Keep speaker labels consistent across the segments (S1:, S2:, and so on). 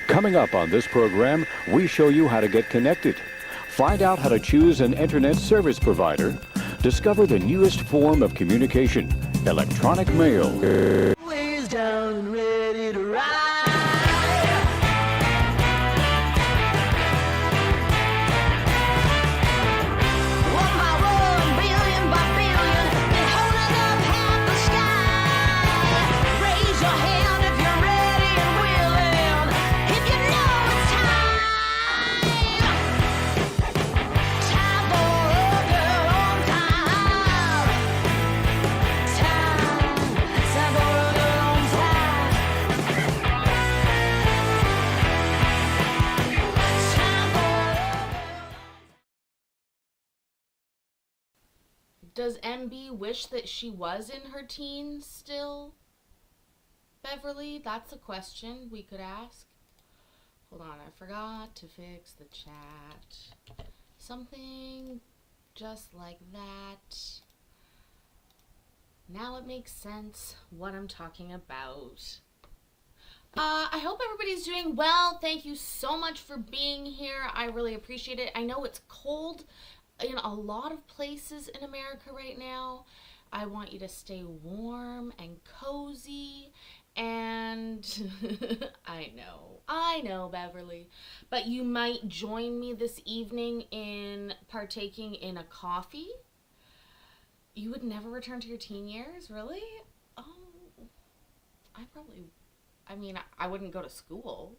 S1: Coming up on this program, we show you how to get connected. Find out how to choose an internet service provider. Discover the newest form of communication, electronic mail.
S2: Ways down and ready to ride. One by one, billion by billion, been holding up half the sky. Raise your hand if you're ready and willing, if you know it's time. Time for a girl on time. Time for a girl on time. Time for
S3: Does MB wish that she was in her teens still? Beverly, that's a question we could ask. Hold on, I forgot to fix the chat. Something just like that. Now it makes sense what I'm talking about. I hope everybody's doing well. Thank you so much for being here. I really appreciate it. I know it's cold in a lot of places in America right now. I want you to stay warm and cozy, and I know, Beverly, but you might join me this evening in partaking in a coffee. You would never return to your teen years, really? Oh, I wouldn't go to school.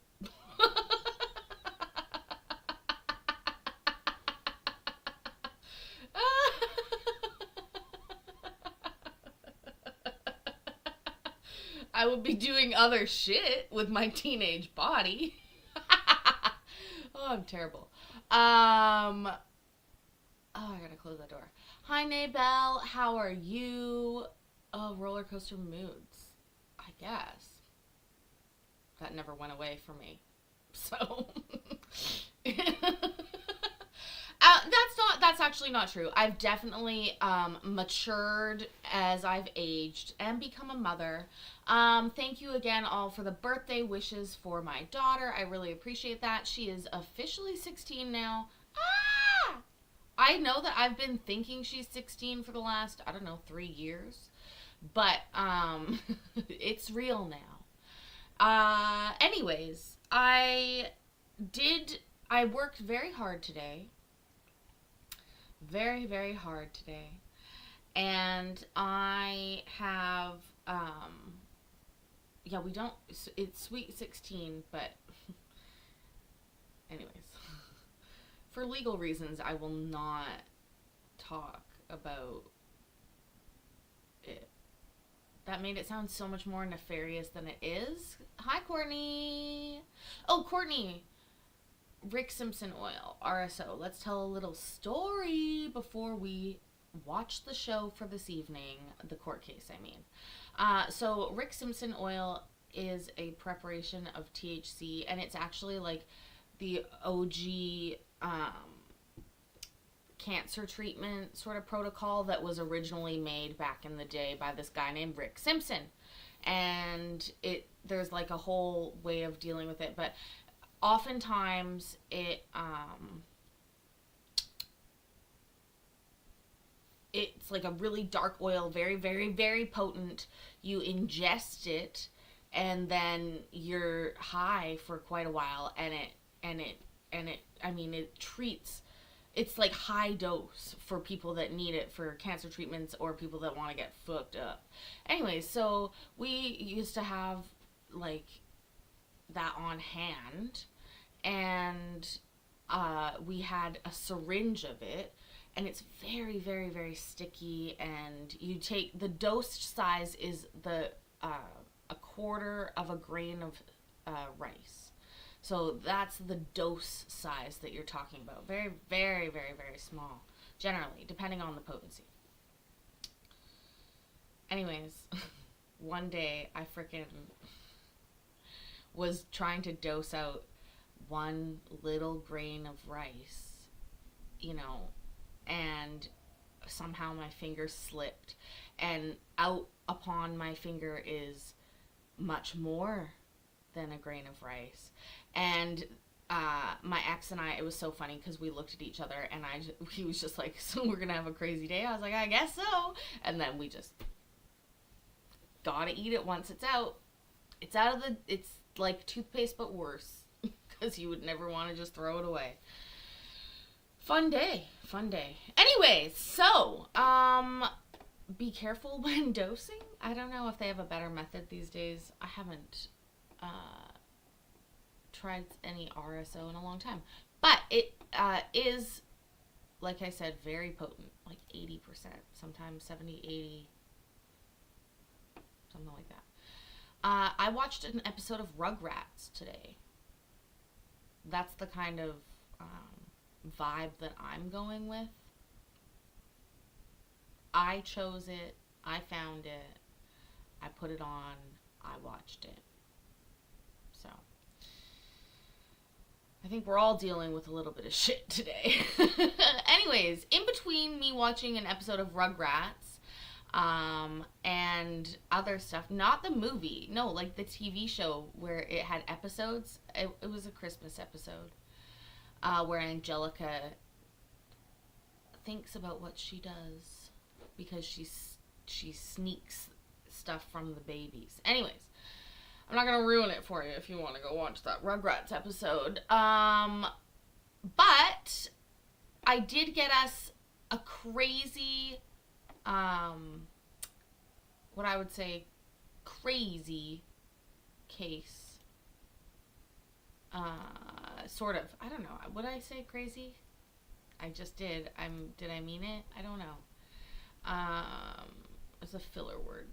S3: I would be doing other shit with my teenage body. Oh, I'm terrible. Oh, I gotta close that door. Hi, Naybell. How are you? Oh, roller coaster moods. I guess. That never went away for me. So. That's actually not true. I've definitely matured as I've aged and become a mother. Thank you again all for the birthday wishes for my daughter. I really appreciate that. She is officially 16 now. Ah! I know that I've been thinking she's 16 for the last, 3 years. But it's real now. Anyways, I worked very hard today. Very, very hard today. And I have, it's Sweet 16, but anyways, for legal reasons, I will not talk about it. That made it sound so much more nefarious than it is. Hi, Courtney. Oh, Courtney. Rick Simpson oil, RSO. Let's tell a little story before we watch the show for this evening. The court case, I mean. So Rick Simpson oil is a preparation of THC, and it's actually like the OG cancer treatment sort of protocol that was originally made back in the day by this guy named Rick Simpson. And there's like a whole way of dealing with it, but oftentimes it's like a really dark oil, very, very, very potent. You ingest it, and then you're high for quite a while, and it treats. It's like high dose for people that need it for cancer treatments or people that want to get fucked up. Anyway, so we used to have like that on hand, and we had a syringe of it, and it's very, very, very sticky, and you take the dose size is a quarter of a grain of rice. So that's the dose size that you're talking about. Very, very, very, very small, generally, depending on the potency. Anyways, one day I frickin' was trying to dose out one little grain of rice, and somehow my finger slipped, and out upon my finger is much more than a grain of rice. And my ex and I, it was so funny because we looked at each other and he was just like, so we're going to have a crazy day? I was like, I guess so. And then we just gotta eat it once it's out. It's out of the, it's like toothpaste but worse because you would never want to just throw it away. Fun day. Anyways, so, be careful when dosing. I don't know if they have a better method these days. I haven't tried any RSO in a long time. But it is, like I said, very potent. Like 80%, sometimes 70, 80, something like that. I watched an episode of Rugrats today. That's the kind of vibe that I'm going with. I chose it. I found it. I put it on. I watched it. So, I think we're all dealing with a little bit of shit today. Anyways, in between me watching an episode of Rugrats and other stuff, not the movie, no, like the TV show where it had episodes. It was a Christmas episode where Angelica thinks about what she does because she sneaks stuff from the babies. Anyways, I'm not gonna ruin it for you if you want to go watch that Rugrats episode. But I did get us a crazy, what I would say, crazy case. Sort of. I don't know. Would I say crazy? I just did. Did I mean it? I don't know. It's a filler word.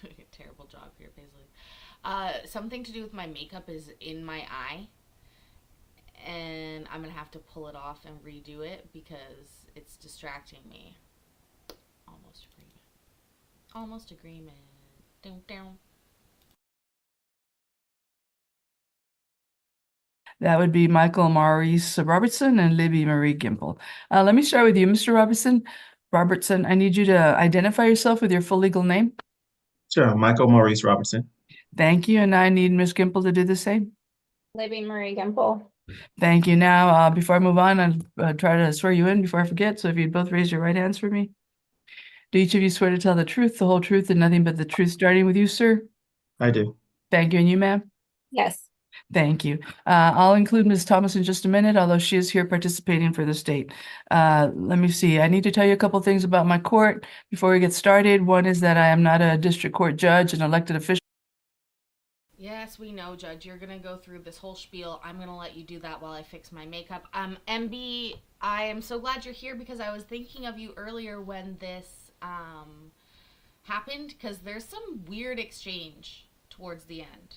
S3: Doing a terrible job here, Paisley. Something to do with my makeup is in my eye. And I'm going to have to pull it off and redo it because it's distracting me. Almost agreement. Down.
S4: That would be Michael Maurice Robertson and Libby Marie Gimple. Let me start with you, Mr. Robertson, I need you to identify yourself with your full legal name.
S5: Sure, Michael Maurice Robertson.
S4: Thank you. And I need Ms. Gimple to do the same.
S6: Libby Marie Gimple.
S4: Thank you. Now, before I move on, I'll try to swear you in before I forget. So if you'd both raise your right hands for me. Do each of you swear to tell the truth, the whole truth, and nothing but the truth, starting with you, sir?
S5: I do.
S4: Thank you. And you, ma'am?
S6: Yes.
S4: Thank you. I'll include Ms. Thomas in just a minute, although she is here participating for the state. Let me see. I need to tell you a couple things about my court before we get started. One is that I am not a district court judge, an elected official.
S3: Yes, we know, Judge. You're going to go through this whole spiel. I'm going to let you do that while I fix my makeup. MB, I am so glad you're here because I was thinking of you earlier when this happened because there's some weird exchange towards the end.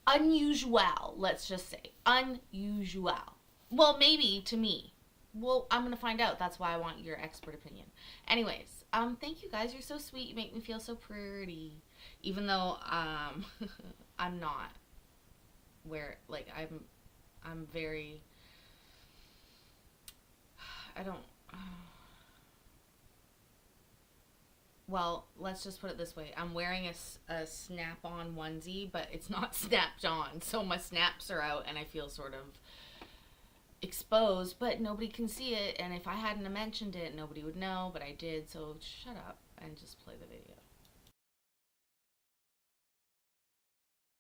S3: Unusual, let's just say. Unusual. Well, maybe to me. Well, I'm going to find out. That's why I want your expert opinion. Anyways, thank you guys. You're so sweet. You make me feel so pretty. Even though, I'm not like, I'm very, I don't, well, let's just put it this way. I'm wearing a snap-on onesie, but it's not snapped on. So my snaps are out and I feel sort of exposed, but nobody can see it. And if I hadn't mentioned it, nobody would know, but I did. So shut up and just play the video.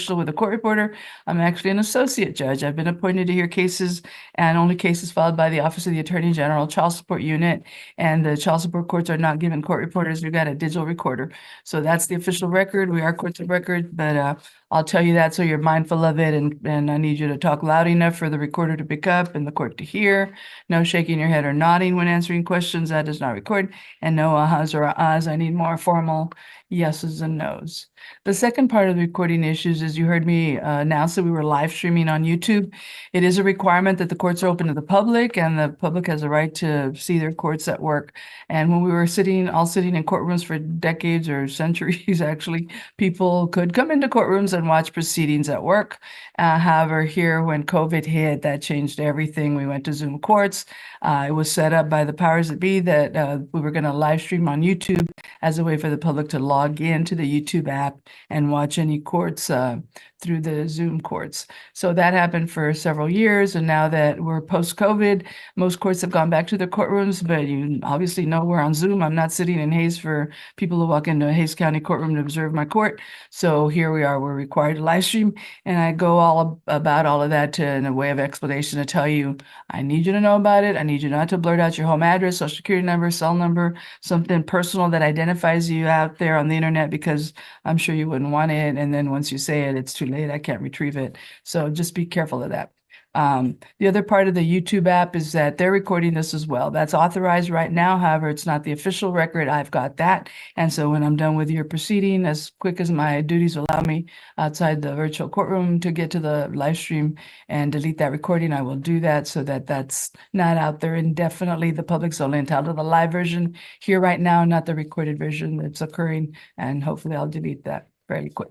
S4: With a court reporter. I'm actually an associate judge. I've been appointed to hear cases and only cases filed by the Office of the Attorney General Child Support Unit, and the child support courts are not given court reporters. We've got a digital recorder. So that's the official record. We are courts of record, but I'll tell you that so you're mindful of it, and I need you to talk loud enough for the recorder to pick up and the court to hear. No shaking your head or nodding when answering questions. That does not record. And no ahas or ahs. I need more formal yeses and nos. The second part of the recording issues is you heard me announce that we were live streaming on YouTube. It is a requirement that the courts are open to the public, and the public has a right to see their courts at work. And when we were all sitting in courtrooms for decades or centuries, actually, people could come into courtrooms and and watch proceedings at work. However, here when COVID hit, that changed everything. We went to Zoom courts. It was set up by the powers that be that we were going to live stream on YouTube as a way for the public to log into the YouTube app and watch any courts through the Zoom courts. So that happened for several years. And now that we're post-COVID, most courts have gone back to their courtrooms, but you obviously know we're on Zoom. I'm not sitting in Hayes for people to walk into a Hayes County courtroom to observe my court. So here we are, we're required to live stream. And I go all about all of that in a way of explanation to tell you, I need you to know about it. I need you not to blurt out your home address, social security number, cell number, something personal that identifies you out there on the internet, because I'm sure you wouldn't want it. And then once you say it, it's too late. I can't retrieve it. So just be careful of that. The other part of the YouTube app is that they're recording this as well. That's authorized right now. However, it's not the official record. I've got that. And so when I'm done with your proceeding, as quick as my duties allow me outside the virtual courtroom to get to the live stream and delete that recording, I will do that so that that's not out there indefinitely. The public's only entitled to the live version here right now, not the recorded version that's occurring. And hopefully I'll delete that fairly quick.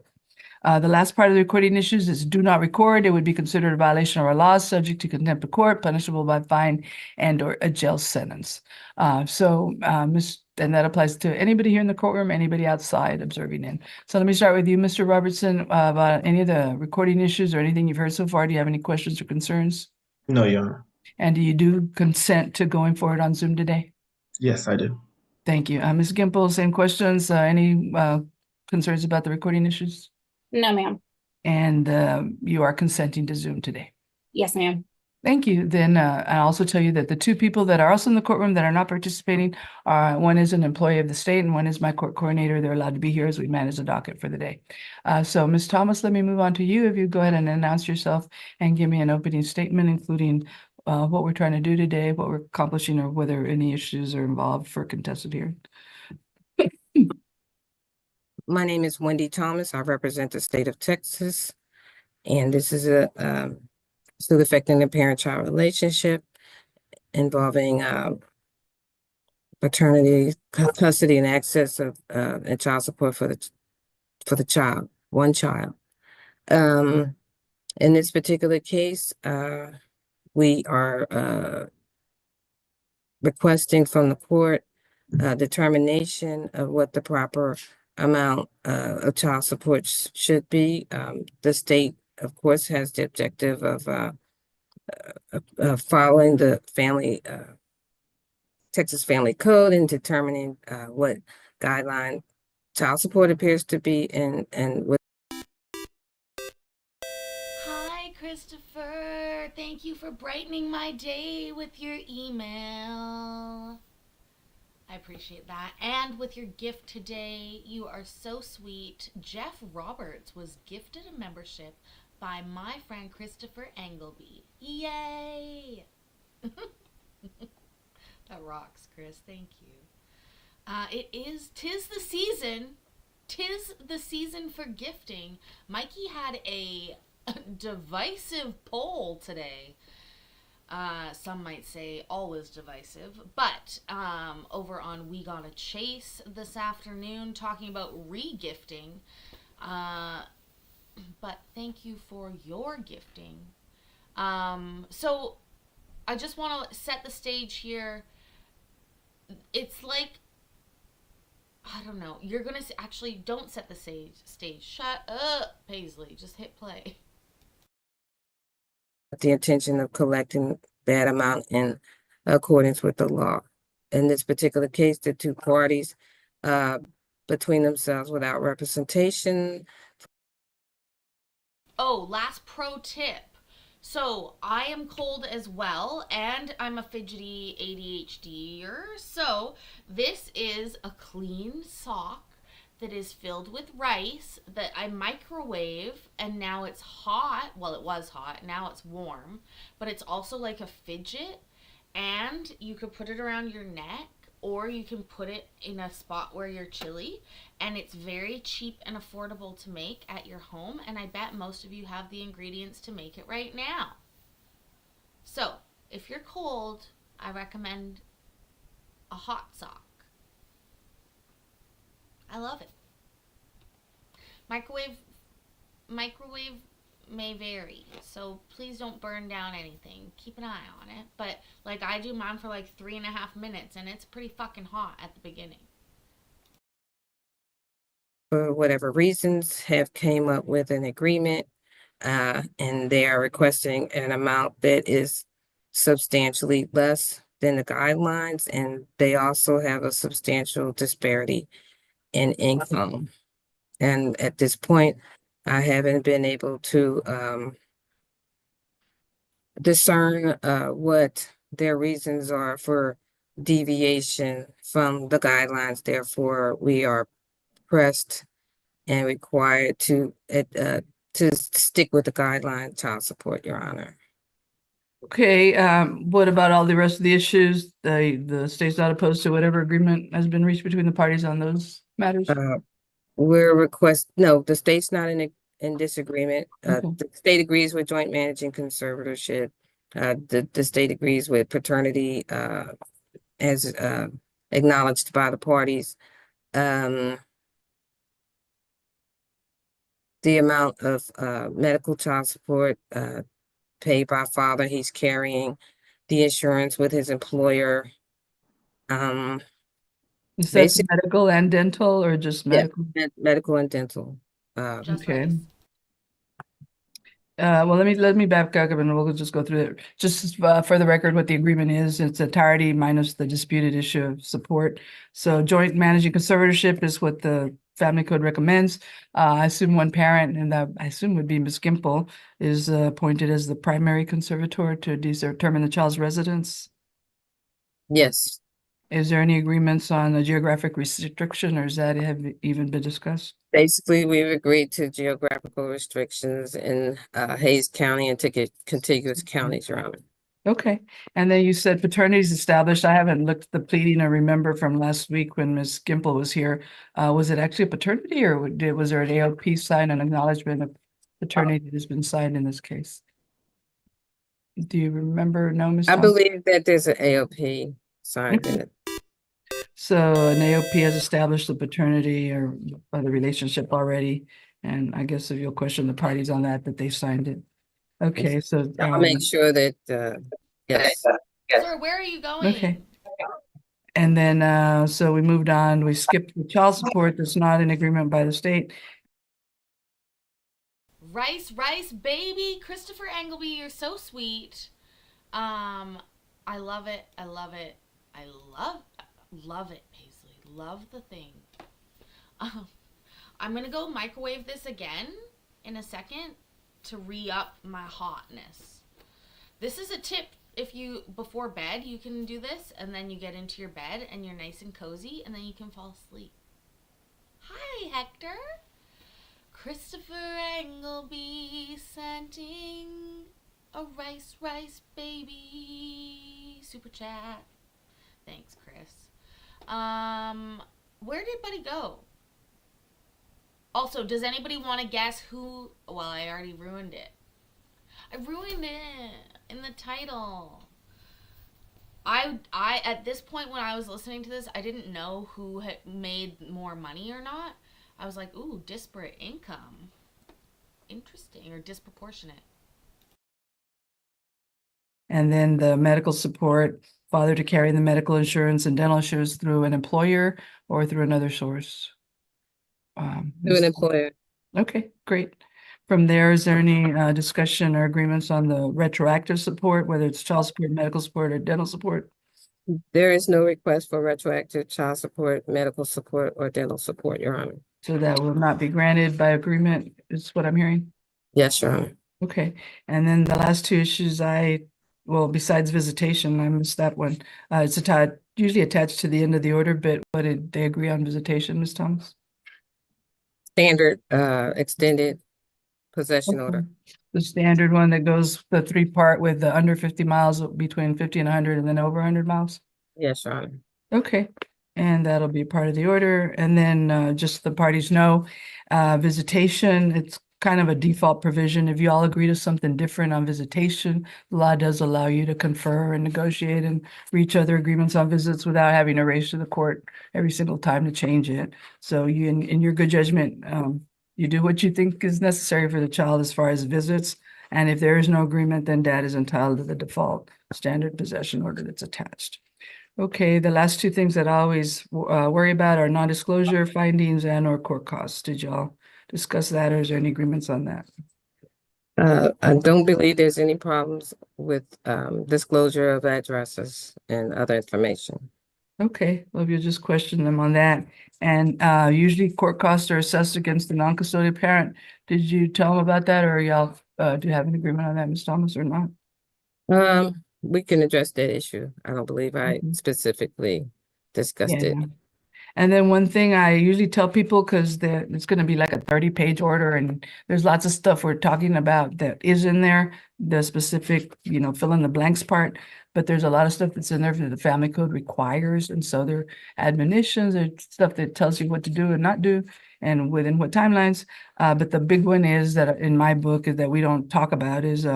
S4: The last part of the recording issues is do not record. It would be considered a violation of our laws, subject to contempt of court, punishable by fine and or a jail sentence. And that applies to anybody here in the courtroom, anybody outside observing in. So let me start with you, Mr. Robertson, about any of the recording issues or anything you've heard so far. Do you have any questions or concerns?
S5: No, Your Honor.
S4: And do you do consent to going forward on Zoom today?
S5: Yes, I do.
S4: Thank you. Ms. Gimple, same questions. Any concerns about the recording issues?
S6: No, ma'am.
S4: And you are consenting to Zoom today.
S6: Yes, ma'am.
S4: Thank you. Then I'll also tell you that the two people that are also in the courtroom that are not participating are, one is an employee of the state and one is my court coordinator. They're allowed to be here as we manage the docket for the day. So Ms. Thomas, let me move on to you. If you go ahead and announce yourself and give me an opening statement, including what we're trying to do today, what we're accomplishing, or whether any issues are involved for contested hearing.
S7: My name is Wendy Thomas. I represent the state of Texas, and this is a suit affecting the parent-child relationship involving paternity, custody, and access of and child support for the child, one child. In this particular case, we are requesting from the court determination of what the proper amount of child support should be. The state, of course, has the objective of following the Texas Family Code and determining what guideline child support appears to be and what.
S3: Hi, Christopher. Thank you for brightening my day with your email. I appreciate that. And with your gift today, you are so sweet. Jeff Roberts was gifted a membership by my friend Christopher Engelby. Yay! That rocks, Chris. Thank you. Tis the season. Tis the season for gifting. Mikey had a divisive poll today. Some might say always divisive, but over on We Gotta Chase this afternoon talking about re-gifting. But thank you for your gifting. So I just want to set the stage here. It's like, I don't know, you're going to actually don't set the stage. Shut up, Paisley. Just hit play.
S7: The intention of collecting that amount in accordance with the law. In this particular case, the two parties between themselves without representation.
S3: Oh, last pro tip. So I am cold as well, and I'm a fidgety ADHDer. So this is a clean sock that is filled with rice that I microwave, and now it's hot. Well, it was hot. Now it's warm, but it's also like a fidget, and you could put it around your neck, or you can put it in a spot where you're chilly, and it's very cheap and affordable to make at your home, and I bet most of you have the ingredients to make it right now. So if you're cold, I recommend a hot sock. microwave may vary, so please don't burn down anything. Keep an eye on it. But like I do mine for like 3.5 minutes, and it's pretty fucking hot at the beginning.
S7: For whatever reasons, have came up with an agreement, and they are requesting an amount that is substantially less than the guidelines, and they also have a substantial disparity in income. And at this point, I haven't been able to discern what their reasons are for deviation from the guidelines. Therefore, we are pressed and required to stick with the guideline child support, Your Honor.
S4: Okay, what about all the rest of the issues? The state's not opposed to whatever agreement has been reached between the parties on those matters?
S7: No, the state's not in disagreement.
S4: Okay.
S7: The state agrees with joint managing conservatorship. The state agrees with paternity, as acknowledged by the parties. The amount of medical child support paid by father, he's carrying the insurance with his employer.
S4: Is that
S7: Basic-
S4: medical and dental or just
S7: Yeah,
S4: medical?
S7: medical and dental.
S3: Just
S4: Okay.
S3: rice.
S4: Well, let me back up and we'll just go through it. Just for the record, what the agreement is, it's entirety minus the disputed issue of support. So joint managing conservatorship is what the family code recommends. I assume one parent, and that I assume would be Ms. Gimple, is appointed as the primary conservator to determine the child's residence.
S7: Yes,
S4: Is there any agreements on the geographic restriction, or is that have even been discussed?
S7: basically, we've agreed to geographical restrictions in Hayes County and contiguous counties, Your Honor.
S4: Okay, and then you said paternity is established. I haven't looked at the pleading or remember from last week when Ms. Gimple was here. Was it actually a paternity or was there an AOP sign, an acknowledgement of paternity that has been signed in this case? Do you remember? No, Ms.
S7: I
S4: Thompson?
S7: believe that there's an AOP signed in it.
S4: So an AOP has established the paternity or the relationship already. And I guess if you'll question the parties on that they signed it. Okay, so
S7: I'll make sure that, yes.
S3: Sir, where are you going?
S4: Okay. And then, so we moved on, we skipped the child support that's not in agreement by the state.
S3: Rice, rice, baby. Christopher Engelby, you're so sweet. I love it. I love it. I love it, Paisley. Love the thing. I'm gonna go microwave this again in a second to re-up my hotness. This is a tip. If you, before bed, you can do this, and then you get into your bed, and you're nice and cozy, and then you can fall asleep. Hi, Hector. Christopher Engelby sending a rice, rice, baby super chat. Thanks, Chris. Where did Buddy go? Also, does anybody want to guess who? Well, I already ruined it. I ruined it in the title. I at this point when I was listening to this, I didn't know who had made more money or not. I was like, ooh, disparate income. Interesting, or disproportionate.
S4: And then the medical support, father to carry the medical insurance and dental insurance through an employer or through another source.
S7: To an employer.
S4: Okay, great. From there, is there any discussion or agreements on the retroactive support, whether it's child support, medical support, or dental support?
S7: There is no request for retroactive child support, medical support, or dental support, Your Honor.
S4: So that will not be granted by agreement, is what I'm hearing?
S7: Yes, Your Honor.
S4: Okay, and then the last two issues well, besides visitation, I missed that one. It's usually attached to the end of the order, but what did they agree on visitation, Ms. Thomas?
S7: Standard extended possession
S4: Okay.
S7: order.
S4: The standard one that goes the 3-part with the under 50 miles, between 50 and 100, and then over 100 miles?
S7: Yes, Your Honor.
S4: Okay, and that'll be part of the order. And then just the parties know, visitation, it's kind of a default provision. If you all agree to something different on visitation, the law does allow you to confer and negotiate and reach other agreements on visits without having to race to the court every single time to change it. So you, in your good judgment, You do what you think is necessary for the child as far as visits. And if there is no agreement, then dad is entitled to the default standard possession order that's attached. Okay, the last two things that I always worry about are non-disclosure findings and or court costs. Did y'all discuss that, or is there any agreements on that?
S7: I don't believe there's any problems with disclosure of addresses and other information.
S4: Okay, well, if you just question them on that. And usually court costs are assessed against the non-custodial parent. Did you tell them about that, or y'all do you have an agreement on that, Ms. Thomas, or not?
S7: We can address that issue. I don't believe I
S4: Mhm.
S7: specifically discussed it.
S4: Yeah. And then one thing I usually tell people, because it's going to be like a 30-page order, and there's lots of stuff we're talking about that is in there, the specific, fill in the blanks part, but there's a lot of stuff that's in there that the family code requires. And so there are admonitions and stuff that tells you what to do and not do and within what timelines. But the big one is that in my book is that we don't talk about is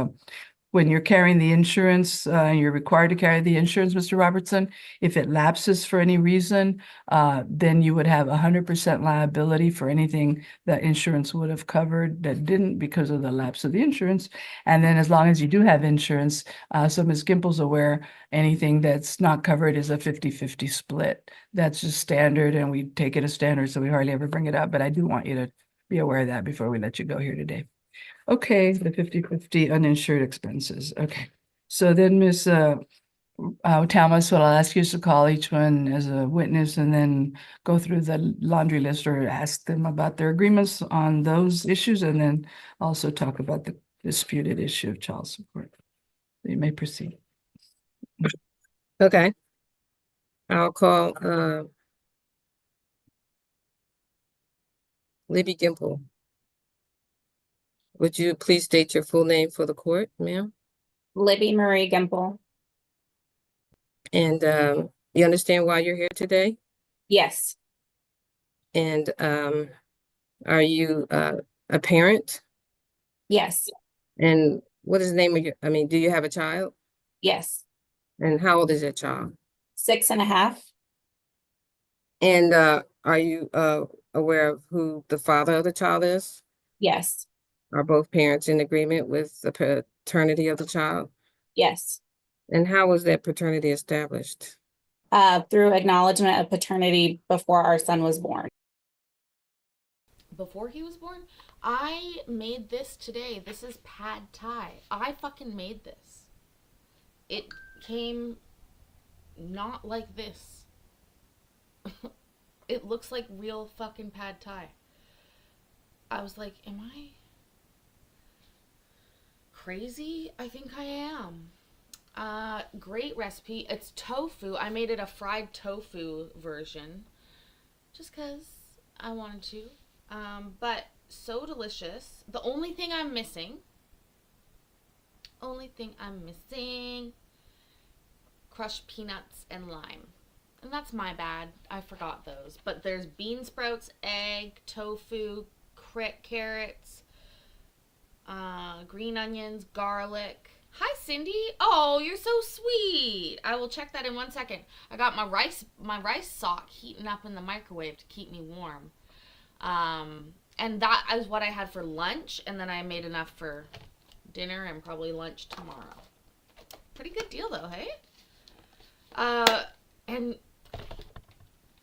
S4: when you're carrying the insurance, you're required to carry the insurance, Mr. Robertson. If it lapses for any reason, then you would have 100% liability for anything that insurance would have covered that didn't because of the lapse of the insurance. And then as long as you do have insurance, so Ms. Gimple's aware, anything that's not covered is a 50-50 split. That's just standard, and we take it as standard, so we hardly ever bring it up. But I do want you to be aware of that before we let you go here today. Okay, the 50-50 uninsured expenses. Okay. So then Ms. Thomas, what I'll ask you is to call each one as a witness and then go through the laundry list or ask them about their agreements on those issues, and then also talk about the disputed issue of child support. You may proceed.
S7: Okay. I'll call Libby Gimple. Would you please state your full name for the court, ma'am?
S6: Libby Marie Gimple.
S7: And you understand why you're here today?
S6: Yes,
S7: And are you a parent?
S6: yes,
S7: And what is the name of do you have a child?
S6: yes.
S7: And how old is your child?
S6: 6.5.
S7: And are you aware of who the father of the child is?
S6: Yes,
S7: Are both parents in agreement with the paternity of the child?
S6: yes.
S7: And how was that paternity established?
S6: Through acknowledgement of paternity before our son was born.
S3: Before he was born, I made this today. This is pad thai. I fucking made this. It came not like this. It looks like real fucking pad thai. I was like, am I crazy? I think I am. Great recipe. It's tofu. I made it a fried tofu version just because I wanted to. But so delicious. The only thing I'm missing, crushed peanuts and lime. And that's my bad. I forgot those. But there's bean sprouts, egg, tofu, carrots, green onions, garlic. Hi, Cindy. Oh, you're so sweet. I will check that in 1 second. I got my rice sock heating up in the microwave to keep me warm. And that is what I had for lunch, and then I made enough for dinner and probably lunch tomorrow. Pretty good deal though, hey? And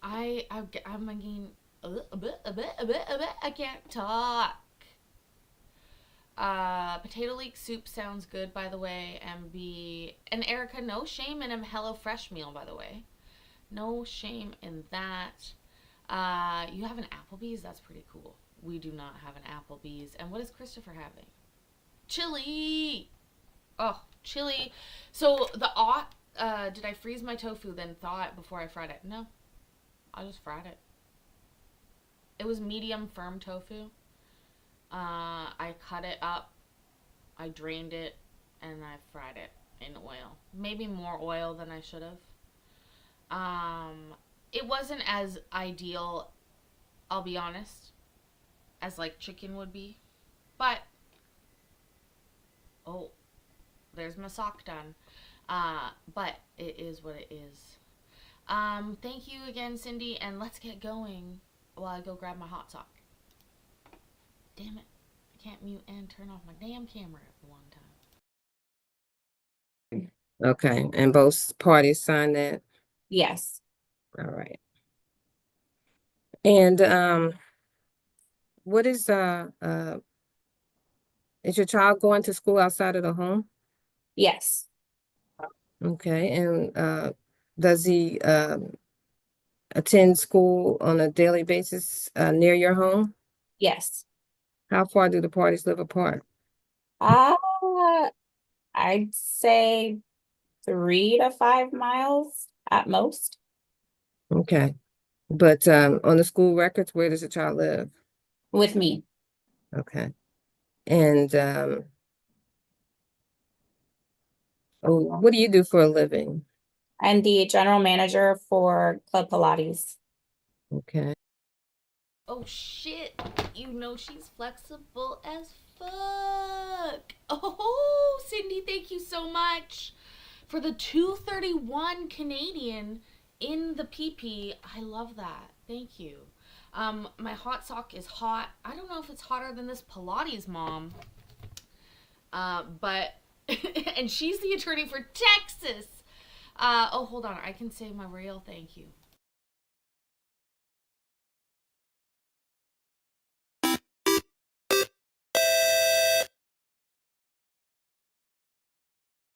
S3: I'm thinking I can't talk. Potato leek soup sounds good, by the way. And Erica, no shame in a HelloFresh meal, by the way. No shame in that. You have an Applebee's? That's pretty cool. We do not have an Applebee's. And what is Christopher having? Chili! Oh, chili. So did I freeze my tofu then thaw it before I fried it? No. I just fried it. It was medium firm tofu. I cut it up, I drained it, and I fried it in oil. Maybe more oil than I should have. It wasn't as ideal, I'll be honest, as like chicken would be. But, oh, there's my sock done. But it is what it is. Thank you again, Cindy, and let's get going while I go grab my hot sock. Damn it. I can't mute and turn off my damn camera at one time.
S7: Okay, and both parties signed that?
S6: Yes.
S7: All right. And what is your child going to school outside of the home?
S6: Yes.
S7: Okay, and does he attend school on a daily basis near your home?
S6: Yes.
S7: How far do the parties live apart?
S6: Uh, I'd say 3 to 5 miles at most.
S7: Okay, but on the school records, where does the child live?
S6: With me.
S7: Okay, and what do you do for a living?
S6: I'm the general manager for Club Pilates.
S7: Okay,
S3: Oh shit. You know she's flexible as fuck. Oh, Cindy, thank you so much for the 231 Canadian in the PP. I love that. Thank you. My hot sock is hot. I don't know if it's hotter than this Pilates mom. But and she's the attorney for Texas. Oh, hold on. I can say my real thank you.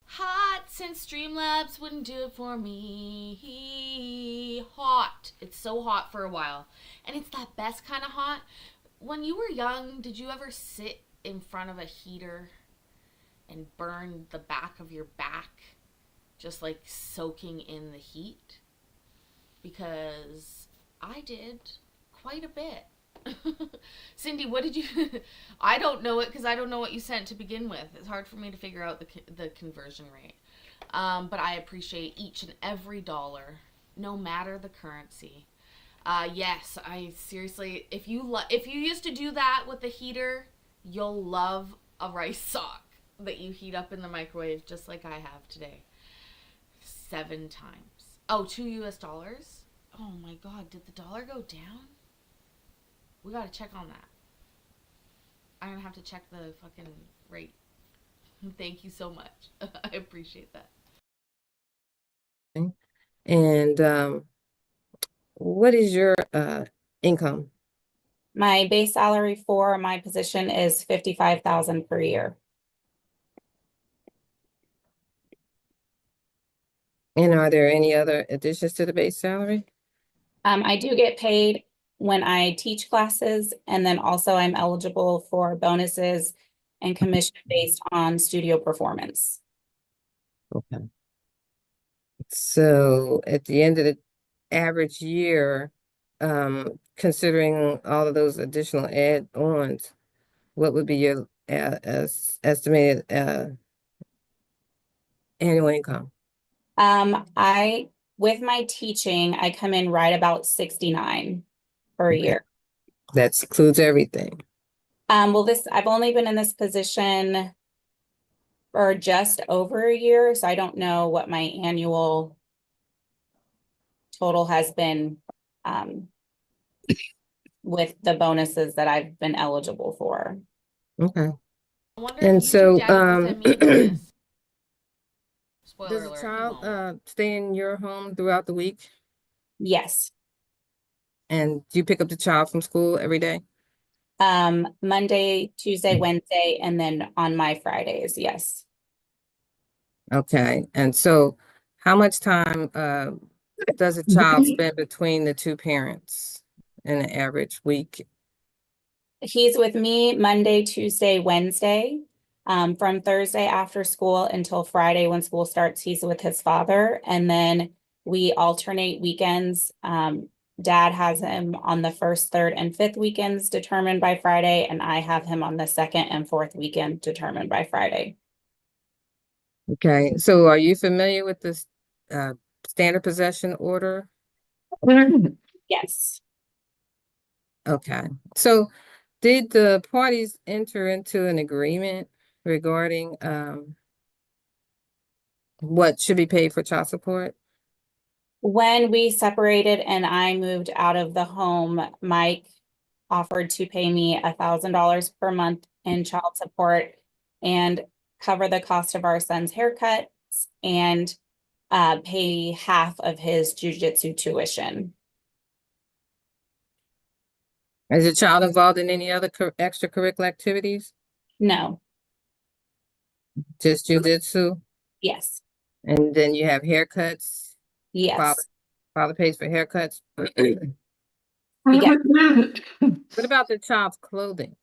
S3: Hot since Streamlabs wouldn't do it for me. Hot. It's so hot for a while. And it's that best kind of hot. When you were young, did you ever sit in front of a heater and burn the back of your back just like soaking in the heat? Because I did quite a bit. Cindy, what did you I don't know it because I don't know what you sent to begin with. It's hard for me to figure out the conversion rate, but I appreciate each and every dollar, no matter the currency. Yes, I seriously, if you used to do that with the heater, you'll love a rice sock that you heat up in the microwave just like I have today 7 times. Oh, $2. Oh my god, did the dollar go down? We gotta check on that. I'm gonna have to check the fucking rate. Thank you so much. I appreciate that.
S7: and what is your income?
S6: My base salary for my position is 55,000 per year.
S7: And are there any other additions to the base salary?
S6: I do get paid when I teach classes, and then also I'm eligible for bonuses and commission based on studio performance.
S7: Okay. So at the end of the average year, considering all of those additional add-ons, what would be your estimated annual income?
S6: With my teaching, I come in right about 69 per
S7: Okay.
S6: year.
S7: That includes everything.
S6: Well, I've only been in this position for just over a year, so I don't know what my annual total has been, with the bonuses that I've been eligible for.
S7: Okay.
S3: I wonder
S7: And
S3: if YouTube
S7: so,
S3: Daddy will send me a bonus. Spoiler
S7: does the
S3: alert, he
S7: child
S3: won't.
S7: stay in your home throughout the week?
S6: Yes.
S7: And do you pick up the child from school every day?
S6: Monday, Tuesday, Wednesday, and then on my Fridays, yes.
S7: Okay. And so how much time does a child spend between the two parents in an average week?
S6: He's with me Monday, Tuesday, Wednesday. From Thursday after school until Friday when school starts, he's with his father. And then we alternate weekends. Dad has him on the first, third, and fifth weekends determined by Friday, and I have him on the second and fourth weekend determined by Friday.
S7: Okay. So are you familiar with this standard possession order?
S6: Yes.
S7: Okay. So did the parties enter into an agreement regarding what should be paid for child support?
S6: When we separated and I moved out of the home, Mike offered to pay me $1,000 per month in child support and cover the cost of our son's haircuts and pay half of his jujitsu tuition.
S7: Is your child involved in any other extracurricular activities?
S6: No,
S7: Just jujitsu?
S6: yes,
S7: And then you have haircuts?
S6: yes.
S7: Father pays for haircuts?
S6: Yeah.
S7: What about the child's clothing?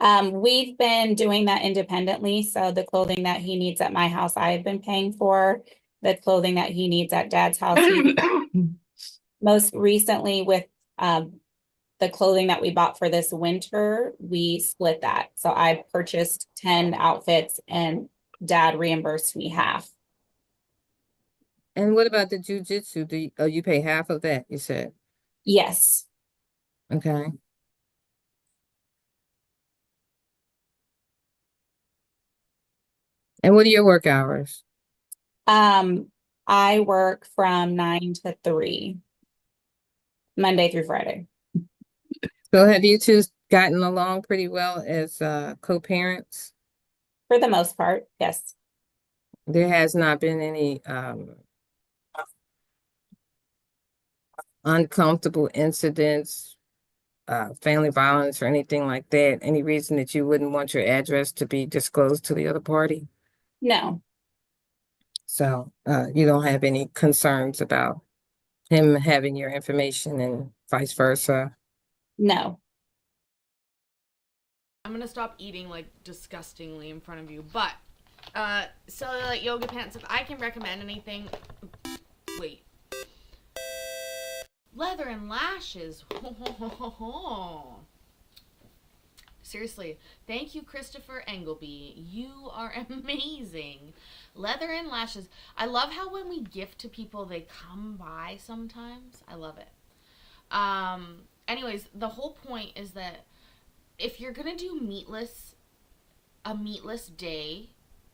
S6: We've been doing that independently. So the clothing that he needs at my house, I have been paying for. The clothing that he needs at dad's house, most recently with the clothing that we bought for this winter, we split that. So I purchased 10 outfits and dad reimbursed me half.
S7: And what about the jujitsu? You pay half of that, you said?
S6: Yes.
S7: Okay. And what are your work hours?
S6: I work from 9 to 3, Monday through Friday.
S7: So have you two gotten along pretty well as co-parents?
S6: For the most part, yes.
S7: There has not been any uncomfortable incidents, family violence or anything like that? Any reason that you wouldn't want your address to be disclosed to the other party?
S6: No,
S7: So you don't have any concerns about him having your information and vice versa?
S6: no.
S3: I'm gonna stop eating like disgustingly in front of you, but Cellulite Yoga Pants, if I can recommend anything, wait. Leather and lashes. Seriously, thank you, Christopher Engelby. You are amazing. Leather and lashes. I love how when we gift to people, they come by sometimes. I love it. Anyways, the whole point is that if you're gonna do a meatless day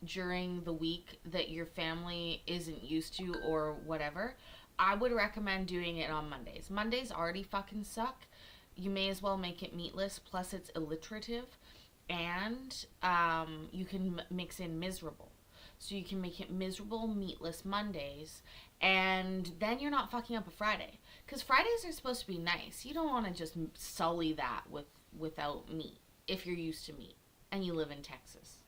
S3: during the week that your family isn't used to or whatever, I would recommend doing it on Mondays. Mondays already fucking suck. You may as well make it meatless, plus it's alliterative, and you can mix in miserable. So you can make it miserable, meatless Mondays, and then you're not fucking up a Friday. Because Fridays are supposed to be nice. You don't want to just sully that without meat if you're used to meat and you live in Texas.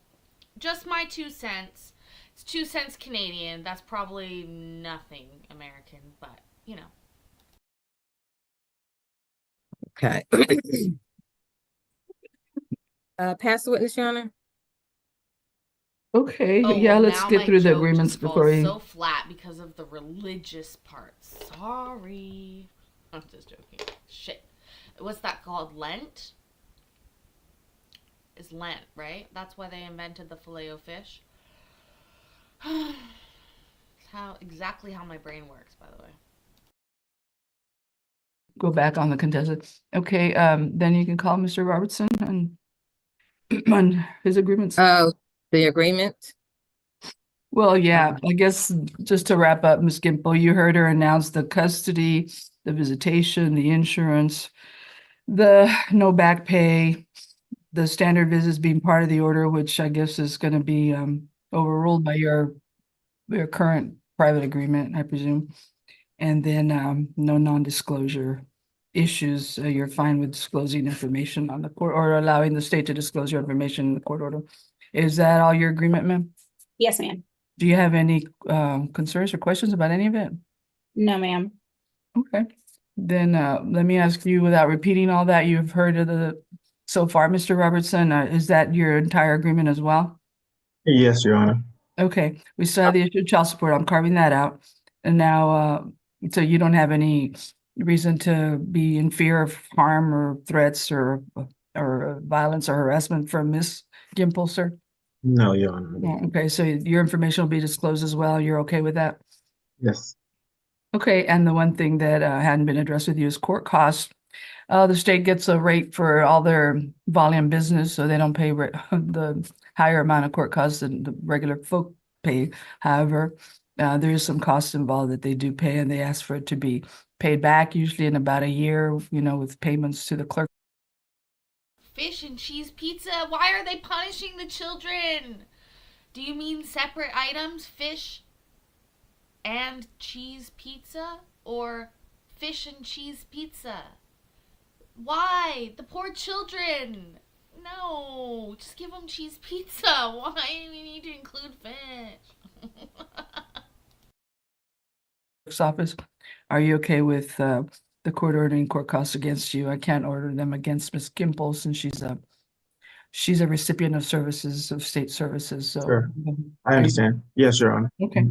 S3: Just my 2 cents. It's 2 cents Canadian. That's probably nothing American, but you know.
S7: Okay. Pass the witness, Your Honor.
S4: Okay,
S3: Oh,
S4: yeah,
S3: well,
S4: let's
S3: now
S4: get
S3: my
S4: through the
S3: joke
S4: agreements
S3: just
S4: before
S3: falls
S4: we.
S3: so flat because of the religious parts. Sorry. I'm just joking. Shit. What's that called? Lent? Is Lent, right? That's why they invented the Filet-O-Fish. Exactly how my brain works, by the way.
S4: Go back on the contested. Okay, then you can call Mr. Robertson and on his agreements.
S7: The agreement?
S4: Well, yeah, I guess just to wrap up, Ms. Gimple, you heard her announce the custody, the visitation, the insurance, the no back pay, the standard visits being part of the order, which I guess is going to be overruled by your current private agreement, I presume. And then no non-disclosure issues. You're fine with disclosing information on the court or allowing the state to disclose your information in the court order. Is that all your agreement, ma'am?
S6: Yes, ma'am.
S4: Do you have any concerns or questions about any of it?
S6: No, ma'am.
S4: Okay. Then let me ask you, without repeating all that you've heard of the so far, Mr. Robertson, is that your entire agreement as well?
S5: Yes, Your Honor.
S4: Okay, we still have the issue of child support. I'm carving that out. And now, so you don't have any reason to be in fear of harm or threats or violence or harassment from Miss Gimple, sir?
S5: No, Your Honor.
S4: Yeah, okay, so your information will be disclosed as well. You're okay with that?
S5: Yes.
S4: Okay, and the one thing that hadn't been addressed with you is court costs. The state gets a rate for all their volume business, so they don't pay the higher amount of court costs than the regular folk pay. However, there is some costs involved that they do pay, and they ask for it to be paid back usually in about a year, with payments to the clerk
S3: Fish and cheese pizza? Why are they punishing the children? Do you mean separate items? Fish and cheese pizza? Or fish and cheese pizza? Why? The poor children! No, just give them cheese pizza. Why do we need to include fish?
S4: Clerk's office, are you okay with the court ordering court costs against you? I can't order them against Ms. Gimple since she's a recipient of services, of state services, so.
S5: Sure. I
S4: Are you-
S5: understand. Yes, Your Honor.
S4: Okay,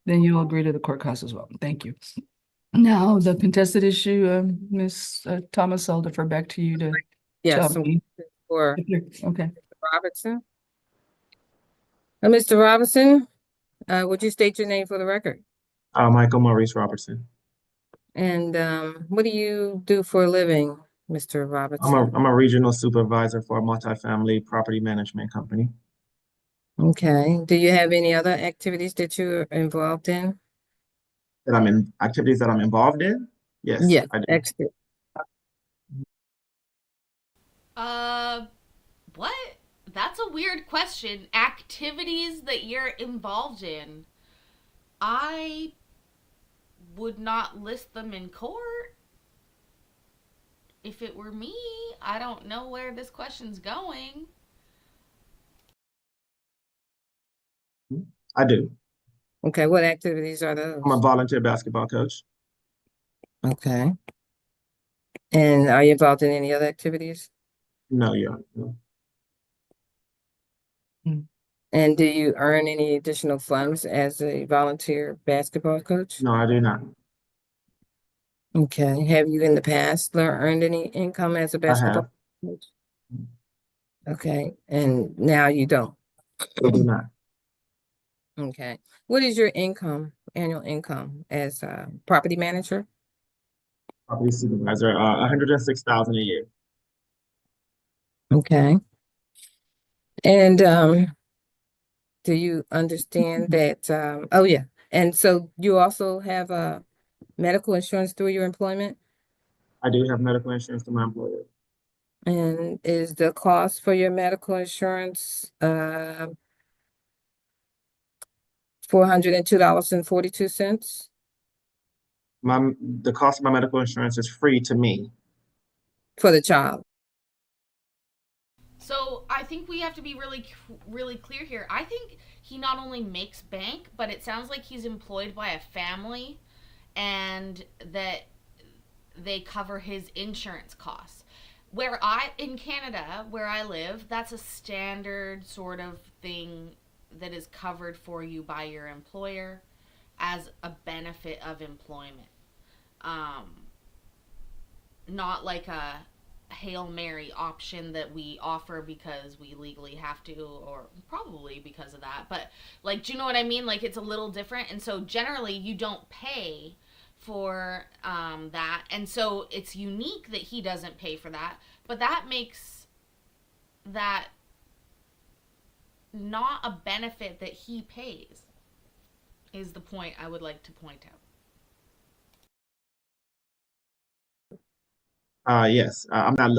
S4: then you'll agree to the court costs as well. Thank you. Now, the contested issue, Ms. Thomas, I'll defer back to you to tell
S7: Yes, some
S4: me.
S7: questions for
S4: Okay.
S7: Robertson. Mr. Robinson, would you state your name for the record?
S5: Michael Maurice Robertson.
S7: And what do you do for a living, Mr. Robertson?
S5: I'm a regional supervisor for a multifamily property management company.
S7: Okay. Do you have any other activities that you're involved in?
S5: Activities that I'm involved in? Yes,
S7: Yeah,
S5: I do.
S7: excellent.
S3: What? That's a weird question. Activities that you're involved in. I would not list them in court. If it were me, I don't know where this question's going.
S5: I do.
S7: Okay, what activities are those?
S5: I'm a volunteer basketball coach.
S7: Okay. And are you involved in any other activities?
S5: No, Your Honor. No.
S7: And do you earn any additional funds as a volunteer basketball coach?
S5: No, I do not.
S7: Okay. Have you in the past earned any income as a basketball coach? Okay. And now you don't?
S5: I do not.
S7: Okay. What is your income, annual income as a property manager?
S5: Property supervisor, 106,000 a year.
S7: Okay. And do you understand that oh yeah. And so you also have medical insurance through your employment?
S5: I do have medical insurance to my employer.
S7: And is the cost for your medical insurance $402.42
S5: The cost of my medical insurance is free to me.
S7: for the child?
S3: So I think we have to be really clear here. I think he not only makes bank, but it sounds like he's employed by a family and that they cover his insurance costs. In Canada, where I live, that's a standard sort of thing that is covered for you by your employer as a benefit of employment. Not like a Hail Mary option that we offer because we legally have to, or probably because of that. But, like, do you know what I mean? Like, it's a little different. And so generally you don't pay for that. And so it's unique that he doesn't pay for that. But that makes that not a benefit that he pays, is the point I would like to point out.
S5: Yes, I'm not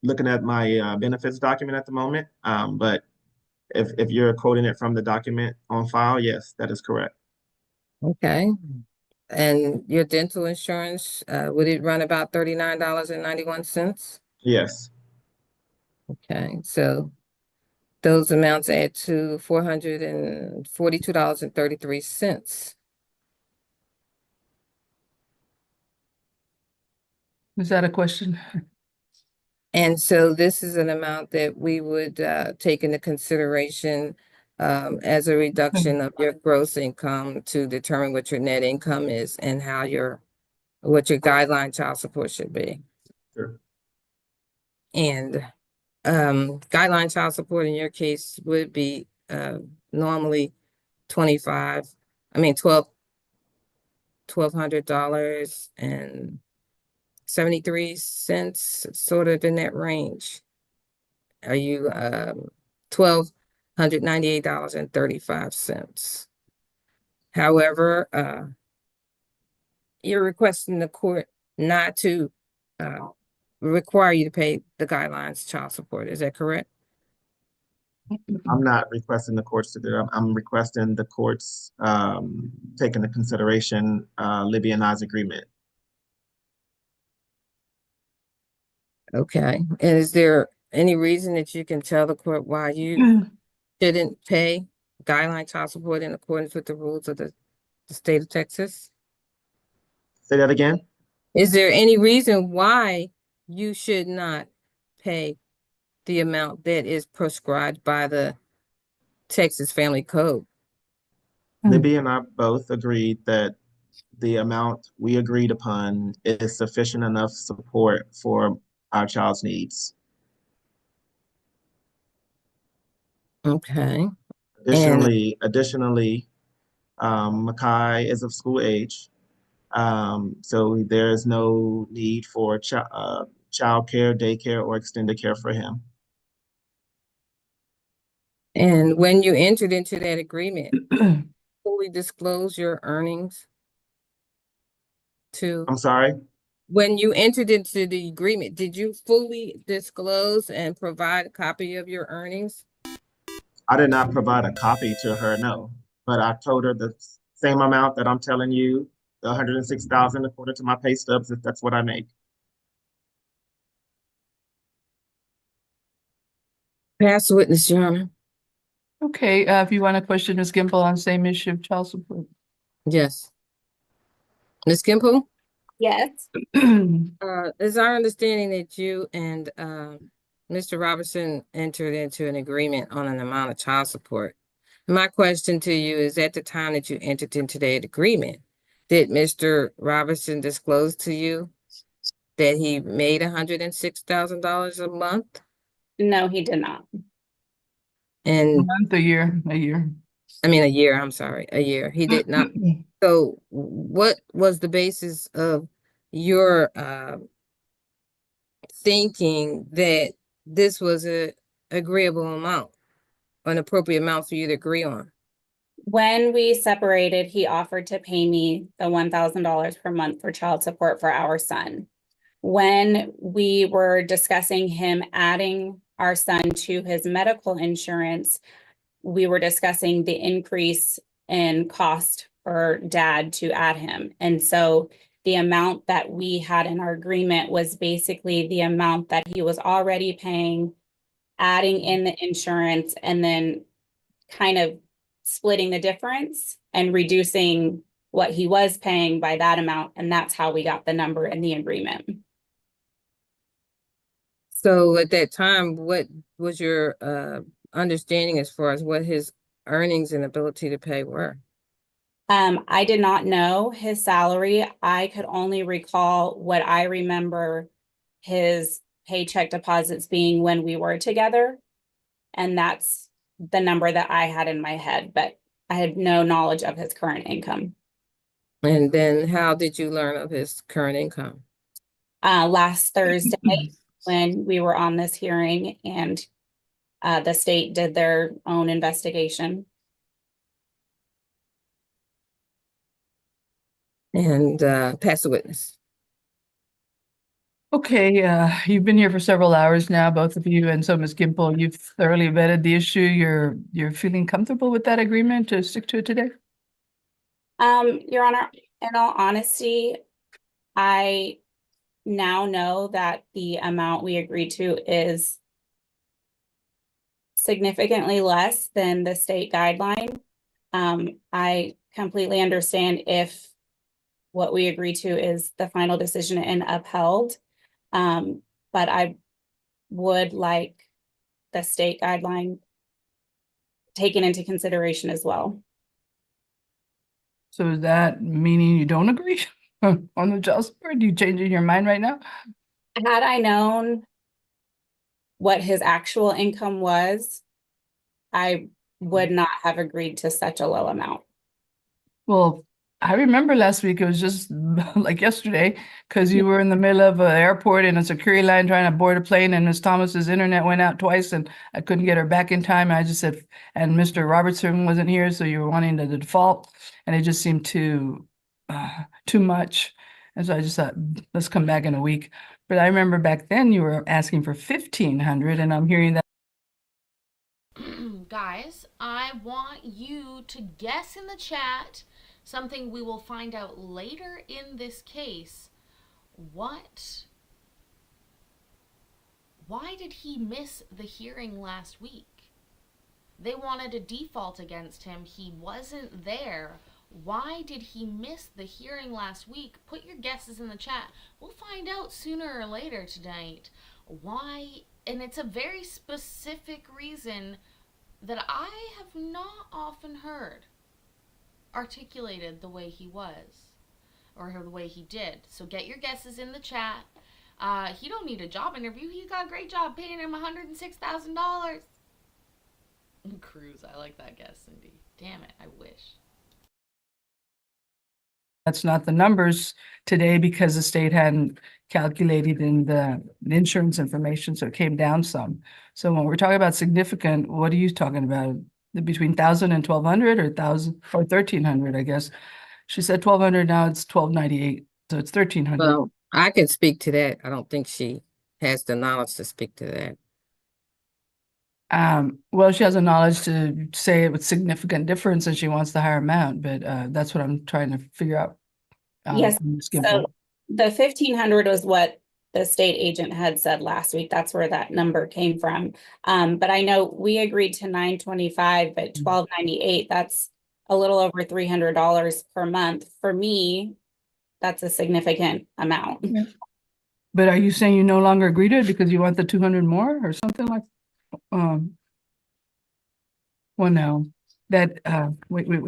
S5: looking at my benefits document at the moment, but if you're quoting it from the document on file, yes, that is correct.
S7: Okay. And your dental insurance, would it run about $39.91?
S5: Yes,
S7: Okay, so those amounts add to $442.33.
S4: Is that a question?
S7: And so this is an amount that we would take into consideration as a reduction of your gross income to determine what your net income is and what your guideline child support should be.
S5: sure.
S7: And guideline child support in your case would be normally $1,200 and 73 cents, sort of in that range. Are you $1,298.35. However, you're requesting the court not to require you to pay the guidelines child support. Is that correct?
S5: I'm not requesting the courts to do that. I'm requesting the courts take into consideration Libby and I's agreement.
S7: Okay. And is there any reason that you can tell the court why you shouldn't pay guideline child support in accordance with the rules of the state of Texas?
S5: Say that again?
S7: Is there any reason why you should not pay the amount that is prescribed by the Texas Family Code?
S5: Libby and I both agreed that the amount we agreed upon is sufficient enough support for our child's needs.
S7: Okay.
S5: Additionally, Makai is of school age, so there is no need for child care, daycare, or extended care for him.
S7: And when you entered into that agreement, fully disclose your earnings to,
S5: I'm sorry?
S7: when you entered into the agreement, did you fully disclose and provide a copy of your earnings?
S5: I did not provide a copy to her, no, but I told her the same amount that I'm telling you, the 106,000 according to my pay stubs, if that's what I make.
S7: Pass the witness, Your Honor.
S4: Okay, if you want to question Ms. Gimple on same issue of child support.
S7: Yes. Ms. Gimple?
S6: Yes.
S7: It's our understanding that you and Mr. Robertson entered into an agreement on an amount of child support. My question to you is, at the time that you entered into that agreement, did Mr. Robertson disclose to you that he made $106,000 a month?
S6: No, he did not.
S7: And
S4: Month, a year.
S7: I mean, a year, I'm sorry, a year. He did not. So what was the basis of your thinking that this was a agreeable amount, an appropriate amount for you to agree on?
S6: When we separated, he offered to pay me the $1,000 per month for child support for our son. When we were discussing him adding our son to his medical insurance, we were discussing the increase in cost for dad to add him. And so the amount that we had in our agreement was basically the amount that he was already paying, adding in the insurance, and then kind of splitting the difference and reducing what he was paying by that amount. And that's how we got the number in the agreement.
S7: So at that time, what was your understanding as far as what his earnings and ability to pay were?
S6: I did not know his salary. I could only recall what I remember his paycheck deposits being when we were together. And that's the number that I had in my head, but I had no knowledge of his current income.
S7: And then how did you learn of his current income?
S6: Last Thursday, when we were on this hearing, and the state did their own investigation.
S7: And pass the witness.
S4: Okay, you've been here for several hours now, both of you, and so Ms. Gimple, you've thoroughly vetted the issue. You're feeling comfortable with that agreement to stick to it today?
S6: Your Honor, in all honesty, I now know that the amount we agreed to is significantly less than the state guideline. I completely understand if what we agree to is the final decision and upheld. But I would like the state guideline taken into consideration as well.
S4: So is that meaning you don't agree on the child support? Are you changing your mind right now?
S6: Had I known what his actual income was, I would not have agreed to such a low amount.
S4: Well, I remember last week, it was just like yesterday, because you were in the middle of an airport in a security line trying to board a plane, and Miss Thomas's internet went out twice, and I couldn't get her back in time. I just said, and Mr. Robertson wasn't here, so you were wanting the default, and it just seemed too much. And so I just thought, let's come back in a week. But I remember back then you were asking for 1,500, and I'm hearing that.
S3: Guys, I want you to guess in the chat something we will find out later in this case. Why did he miss the hearing last week? They wanted a default against him. He wasn't there. Why did he miss the hearing last week? Put your guesses in the chat. We'll find out sooner or later tonight why, and it's a very specific reason that I have not often heard articulated the way he was, or the way he did. So get your guesses in the chat. He don't need a job interview. He got a great job paying him $106,000. Cruz, I like that guess, Cindy. Damn it, I wish.
S4: That's not the numbers today because the state hadn't calculated in the insurance information, so it came down some. So when we're talking about significant, what are you talking about? Between 1,000 and 1,200, or 1,000 or 1,300, I guess. She said 1,200, now it's 1,298, so it's 1,300.
S7: Well, I can speak to that. I don't think she has the knowledge to speak to that.
S4: Well, she has the knowledge to say it with significant difference and she wants the higher amount, but that's what I'm trying to figure out.
S6: Yes,
S4: from Ms. Gimple.
S6: so the 1,500 was what the state agent had said last week. That's where that number came from. But I know we agreed to 925, but 1,298, that's a little over $300 per month. For me, that's a significant amount.
S4: But are you saying you no longer agree to it because you want the 200 more or something like? Well, no, that wait.
S7: Well,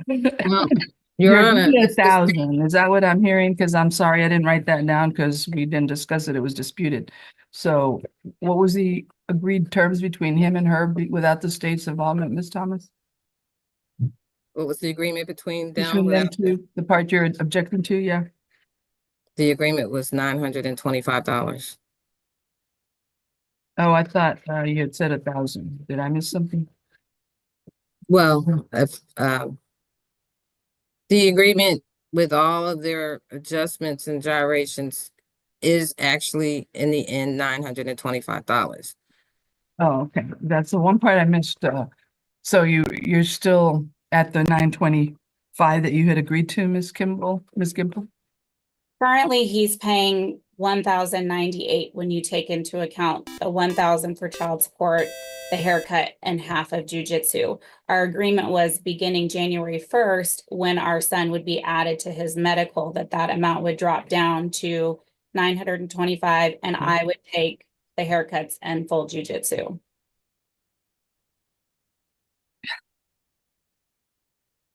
S4: You're
S7: Your Honor,
S4: agreeing to 1,000. Is that what I'm hearing? Because I'm sorry, I didn't write that down because we didn't discuss it. It was disputed. So what was the agreed terms between him and her without the state's involvement, Ms. Thomas?
S7: what was the agreement between them?
S4: Between them
S7: without-
S4: two, the part you're objecting to, yeah.
S7: The agreement was $925.
S4: Oh, I thought you had said 1,000. Did I miss something?
S7: Well, if, the agreement with all of their adjustments and gyrations is actually in the end $925.
S4: Oh, okay. That's the one part I missed. So you're still at the 925 that you had agreed to, Ms. Kimball, Ms. Gimple?
S6: Currently, he's paying 1,098 when you take into account the 1,000 for child support, the haircut, and half of jujitsu. Our agreement was beginning January 1st, when our son would be added to his medical, that amount would drop down to 925, and I would take the haircuts and full jujitsu.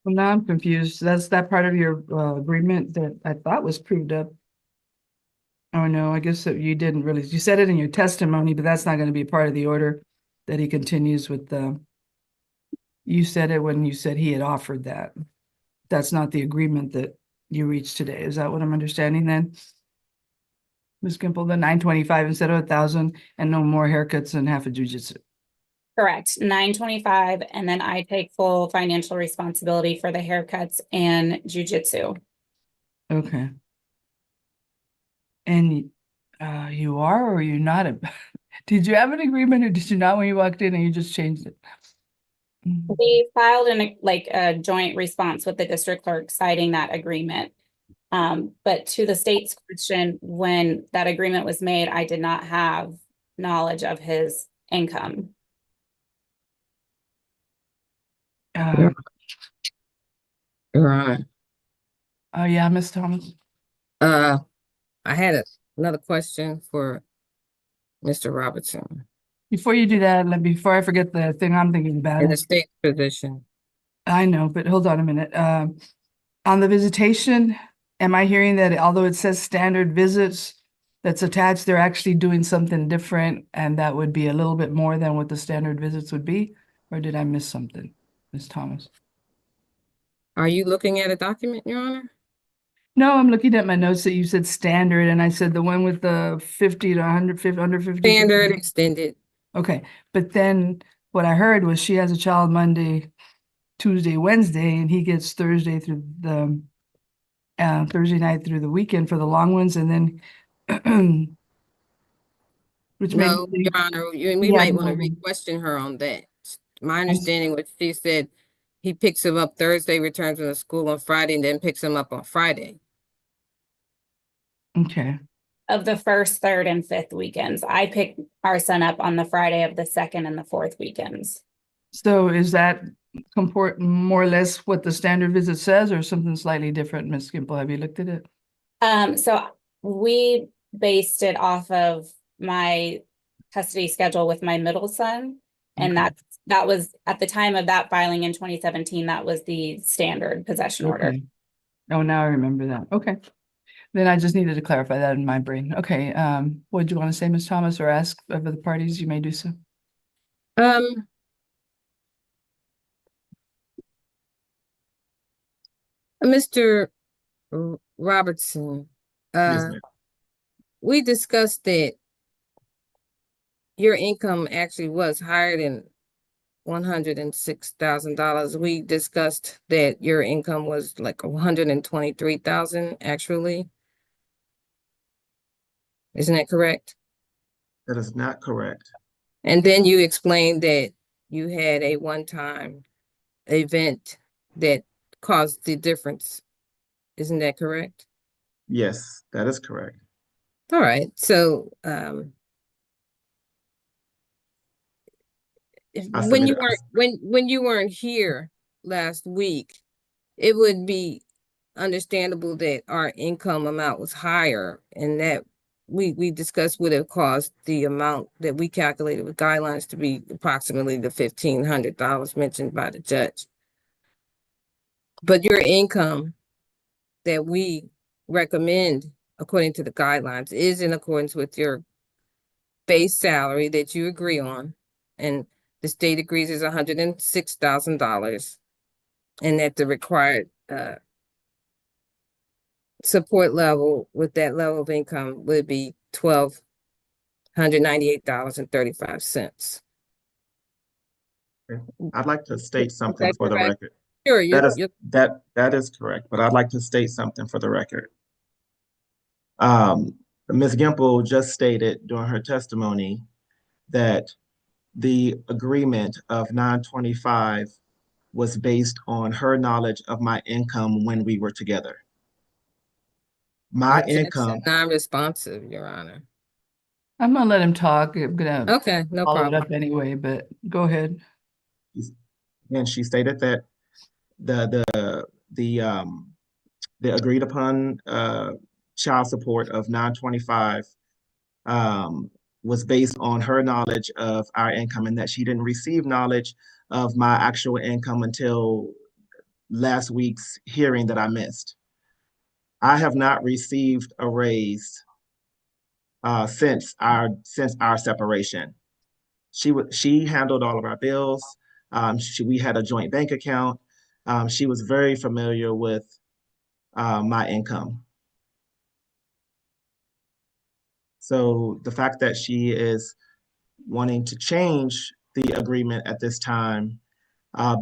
S4: Well, now I'm confused. That's that part of your agreement that I thought was proved up. Oh, no, I guess that you didn't really, you said it in your testimony, but that's not going to be part of the order that he continues with the, you said it when you said he had offered that. That's not the agreement that you reached today. Is that what I'm understanding then? Ms. Gimple, the 925 instead of 1,000 and no more haircuts and half a jujitsu.
S6: Correct, 925, and then I take full financial responsibility for the haircuts and jujitsu.
S4: Okay. And you are or you're not? Did you have an agreement or did you not when you walked in and you just changed it?
S6: We filed a joint response with the district clerk citing that agreement. But to the state's question, when that agreement was made, I did not have knowledge of his income.
S7: Your Honor,
S4: Oh, yeah, Ms. Thomas.
S7: I had another question for Mr. Robertson.
S4: Before you do that, before I forget the thing I'm thinking about.
S7: In the state's position,
S4: I know, but hold on a minute. On the visitation, am I hearing that although it says standard visits that's attached, they're actually doing something different and that would be a little bit more than what the standard visits would be? Or did I miss something, Ms. Thomas?
S7: are you looking at a document, Your Honor?
S4: No, I'm looking at my notes that you said standard and I said the one with the 50 to 150, under 50.
S7: Standard, extended.
S4: Okay, but then what I heard was she has a child Monday, Tuesday, Wednesday, and he gets Thursday through the Thursday night through the weekend for the long ones, and then which made me
S7: No, Your
S4: think
S7: Honor, we
S4: he had
S7: might want to
S4: more than.
S7: re-question her on that. My
S4: I'm s-
S7: understanding was she said he picks him up Thursday, returns him to school on Friday, and then picks him up on Friday.
S4: Okay,
S6: Of the first, third, and fifth weekends. I pick our son up on the Friday of the second and the fourth weekends.
S4: so is that comport more or less what the standard visit says, or something slightly different, Ms. Gimple? Have you looked at it?
S6: So we based it off of my custody schedule with my middle son. And
S4: Okay.
S6: that was at the time of that filing in 2017, that was the standard possession order.
S4: Okay. Oh, now I remember that. Okay. Then I just needed to clarify that in my brain. Okay, what do you want to say, Ms. Thomas, or ask of the parties? You may do so.
S7: Um, Mr. Robertson,
S5: Yes, ma'am.
S7: we discussed that your income actually was higher than $106,000. We discussed that your income was like 123,000 actually. Isn't that correct?
S5: That is not correct.
S7: And then you explained that you had a one-time event that caused the difference. Isn't that correct?
S5: Yes, that is correct.
S7: All right, so
S5: I
S7: when you
S5: submitted.
S7: weren't when you weren't here last week, it would be understandable that our income amount was higher and that we discussed would have caused the amount that we calculated with guidelines to be approximately the $1,500 mentioned by the judge. But your income that we recommend according to the guidelines is in accordance with your base salary that you agree on. And the state agrees is $106,000. And that the required support level with that level of income would be $1,298.35.
S5: I'd like to state
S7: Is
S5: something
S7: that
S5: for the
S7: correct?
S5: record.
S7: Sure,
S5: That is correct, but I'd like to state something for the record. Ms. Gimple just stated during her testimony that the agreement of 925 was based on her knowledge of my income when we were together. My
S7: objection,
S5: income,
S7: non-responsive, Your Honor.
S4: I'm gonna let him talk. I'm gonna
S7: Okay, no
S4: follow it
S7: problem.
S4: up anyway, but go ahead.
S5: and she stated that the agreed upon child support of 925 was based on her knowledge of our income, and that she didn't receive knowledge of my actual income until last week's hearing that I missed. I have not received a raise since our separation. She handled all of our bills. We had a joint bank account. She was very familiar with my income. So the fact that she is wanting to change the agreement at this time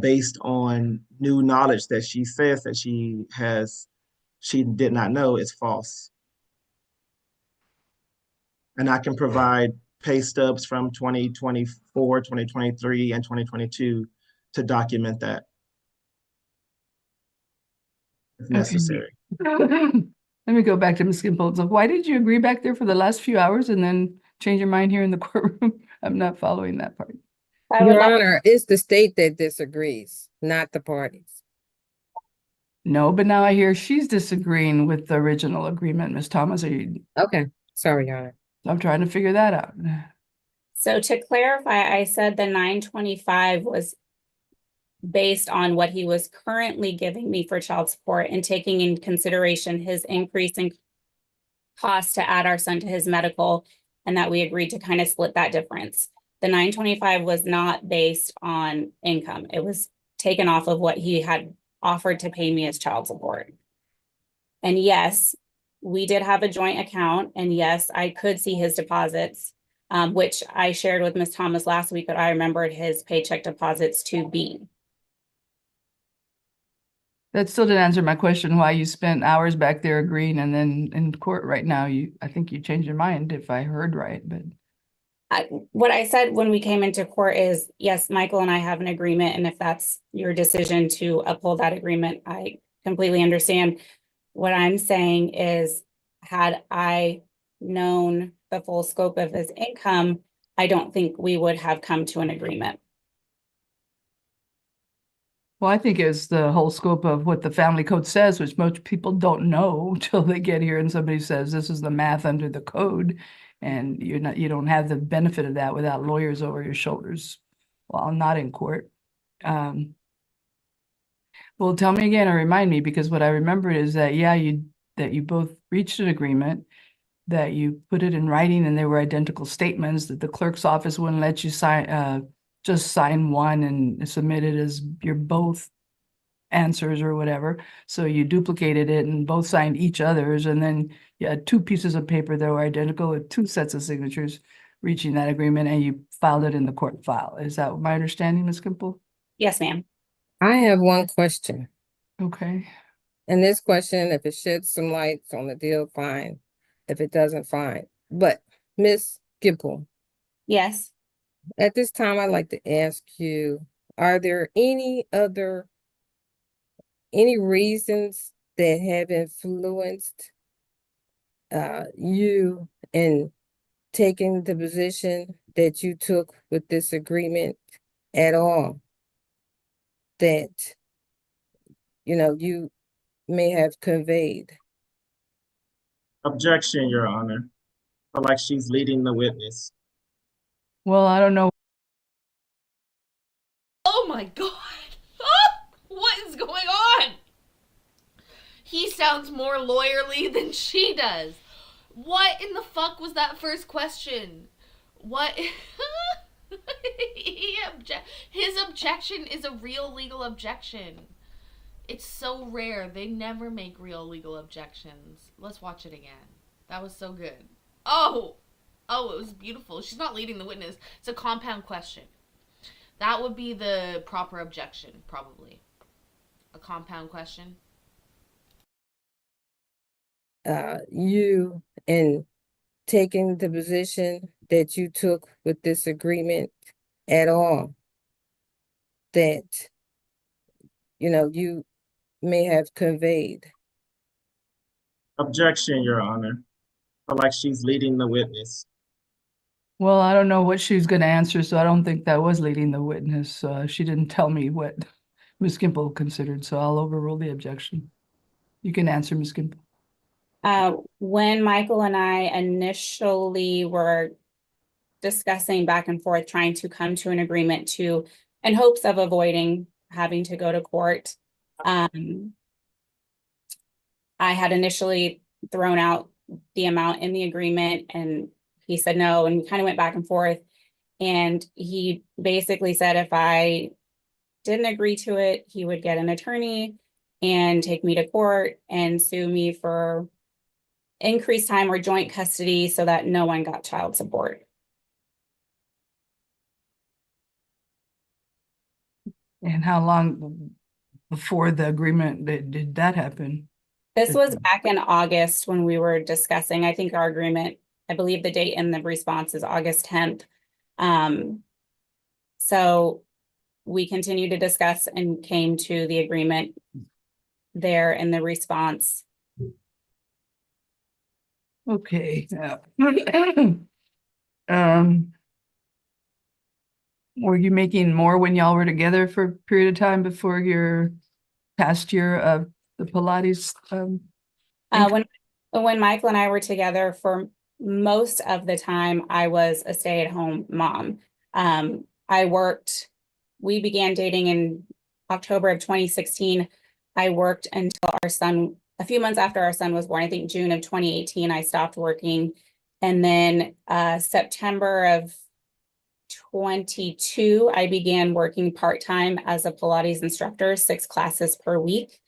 S5: based on new knowledge that she says that she did not know is false. And I can provide pay stubs from 2024, 2023, and 2022 to document that if
S4: Okay.
S5: necessary.
S4: Let me go back to Ms. Gimple. So why did you agree back there for the last few hours and then change your mind here in the courtroom? I'm not following that part.
S6: I would
S7: Your
S6: like,
S7: Honor, it's the state that disagrees, not the parties.
S4: No, but now I hear she's disagreeing with the original agreement. Ms. Thomas,
S7: Okay, sorry, Your Honor.
S4: I'm trying to figure that out.
S6: so to clarify, I said the 925 was based on what he was currently giving me for child support and taking in consideration his increase in cost to add our son to his medical, and that we agreed to kind of split that difference. The 925 was not based on income. It was taken off of what he had offered to pay me as child support. And yes, we did have a joint account, and yes, I could see his deposits, which I shared with Ms. Thomas last week, but I remembered his paycheck deposits to be.
S4: That still didn't answer my question, why you spent hours back there agreeing and then in court right now, I think you changed your mind if I heard right, but.
S6: What I said when we came into court is, yes, Michael and I have an agreement, and if that's your decision to uphold that agreement, I completely understand. What I'm saying is, had I known the full scope of his income, I don't think we would have come to an agreement.
S4: Well, I think it's the whole scope of what the family code says, which most people don't know till they get here and somebody says, this is the math under the code. And you don't have the benefit of that without lawyers over your shoulders while not in court. Well, tell me again or remind me, because what I remember is that, yeah, that you both reached an agreement, that you put it in writing and they were identical statements, that the clerk's office wouldn't let you sign, just sign one and submit it as your both answers or whatever. So you duplicated it and both signed each other's, and then you had two pieces of paper that were identical with two sets of signatures reaching that agreement, and you filed it in the court file. Is that my understanding, Ms. Kimple?
S6: Yes, ma'am.
S7: I have one question.
S4: Okay.
S7: And this question, if it sheds some light on the deal, fine. If it doesn't, fine. But Miss Gimple,
S6: Yes.
S7: at this time, I'd like to ask you, are there any reasons that have influenced you in taking the position that you took with this agreement at all? That, you may have conveyed.
S5: Objection, Your Honor. I feel like she's leading the witness.
S4: Well, I don't know.
S3: Oh my god. What is going on? He sounds more lawyerly than she does. What in the fuck was that first question? What? His objection is a real legal objection. It's so rare. They never make real legal objections. Let's watch it again. That was so good. Oh, it was beautiful. She's not leading the witness. It's a compound question. That would be the proper objection, probably. A compound question.
S7: You in taking the position that you took with this agreement at all, that, you may have conveyed.
S5: Objection, Your Honor. I feel like she's leading the witness.
S4: Well, I don't know what she's going to answer, so I don't think that was leading the witness. She didn't tell me what Ms. Gimple considered, so I'll overrule the objection. You can answer, Ms. Gimple.
S6: When Michael and I initially were discussing back and forth, trying to come to an agreement in hopes of avoiding having to go to court, I had initially thrown out the amount in the agreement, and he said no, and we kind of went back and forth. And he basically said if I didn't agree to it, he would get an attorney and take me to court and sue me for increased time or joint custody so that no one got child support.
S4: And how long before the agreement did that happen?
S6: This was back in August when we were discussing, I think our agreement, I believe the date in the response is August 10th. So we continued to discuss and came to the agreement there in the response.
S4: Okay. Were you making more when y'all were together for a period of time before your past year of the Pilates?
S6: When Michael and I were together, for most of the time, I was a stay-at-home mom. We began dating in October of 2016. I worked until a few months after our son was born. I think June of 2018, I stopped working. And then September of 22, I began working part-time as a Pilates instructor, 6 classes per week.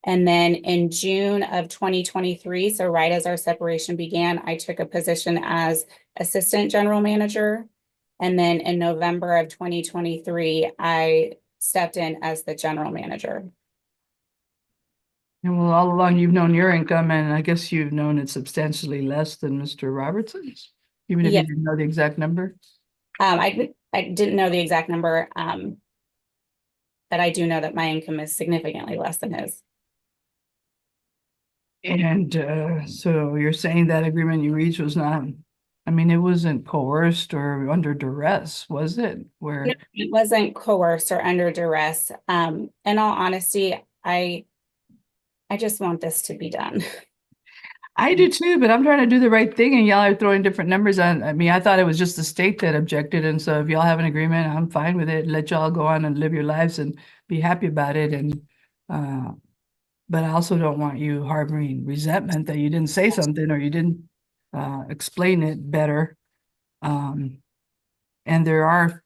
S6: And then in June of 2023, so right as our separation began, I took a position as assistant general manager. And then in November of 2023, I stepped in as the general manager.
S4: And well, all along you've known your income, and I guess you've known it substantially less than Mr. Robertson's, even if you
S6: Yeah.
S4: didn't know the exact number.
S6: I didn't know the exact number, but I do know that my income is significantly less than his.
S4: And so you're saying that agreement you reached was not, I mean, it wasn't coerced or under duress, was it?
S6: No,
S4: Where
S6: it wasn't coerced or under duress. In all honesty, I just want this to be done.
S4: I do too, but I'm trying to do the right thing and y'all are throwing different numbers on. I mean, I thought it was just the state that objected. And so if y'all have an agreement, I'm fine with it. Let y'all go on and live your lives and be happy about it. And, but I also don't want you harboring resentment that you didn't say something or you didn't, explain it better. And there are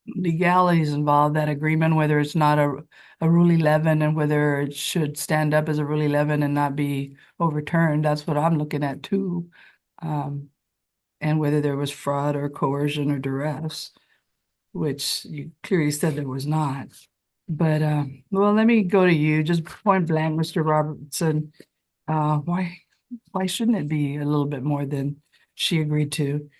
S4: legalities involved, that agreement, whether it's not a Rule 11 and whether it should stand up as a Rule 11 and not be overturned. That's what I'm looking at too. And whether there was fraud or coercion or duress, which you clearly said there was not. But, well, let me go to you, just point blank, Mr. Robertson. Why shouldn't it be a little bit more than she agreed to?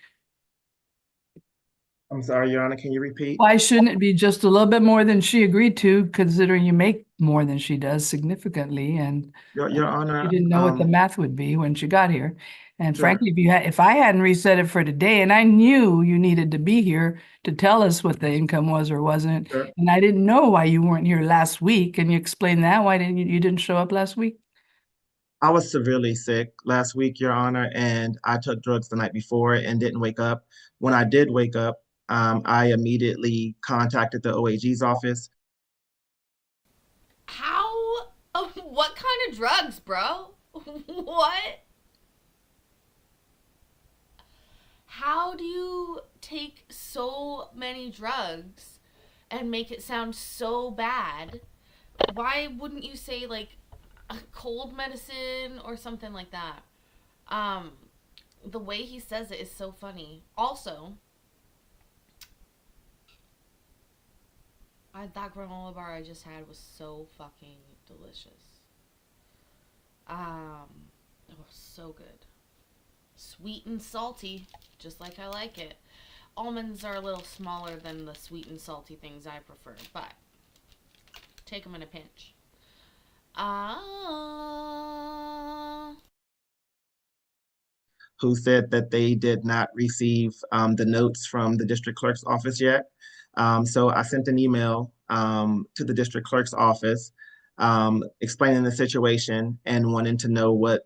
S5: I'm sorry, Your Honor, can you repeat?
S4: Why shouldn't it be just a little bit more than she agreed to, considering you make more than she does significantly? And
S5: Your Honor,
S4: you didn't know what the math would be when she got here. And
S5: Sure.
S4: frankly, if I hadn't reset it for today and I knew you needed to be here to tell us what the income was or wasn't,
S5: Sure.
S4: and I didn't know why you weren't here last week, can you explain that? Why didn't you didn't show up last week?
S5: I was severely sick last week, Your Honor, and I took drugs the night before and didn't wake up. When I did wake up, I immediately contacted the OAG's office.
S3: How? What kind of drugs, bro? What? How do you take so many drugs and make it sound so bad? Why wouldn't you say like a cold medicine or something like that? The way he says it is so funny. Also, that granola bar I just had was so fucking delicious. It was so good. Sweet and salty, just like I like it. Almonds are a little smaller than the sweet and salty things I prefer, but take them in a pinch.
S5: Who said that they did not receive the notes from the district clerk's office yet. So I sent an email to the district clerk's office explaining the situation and wanting to know what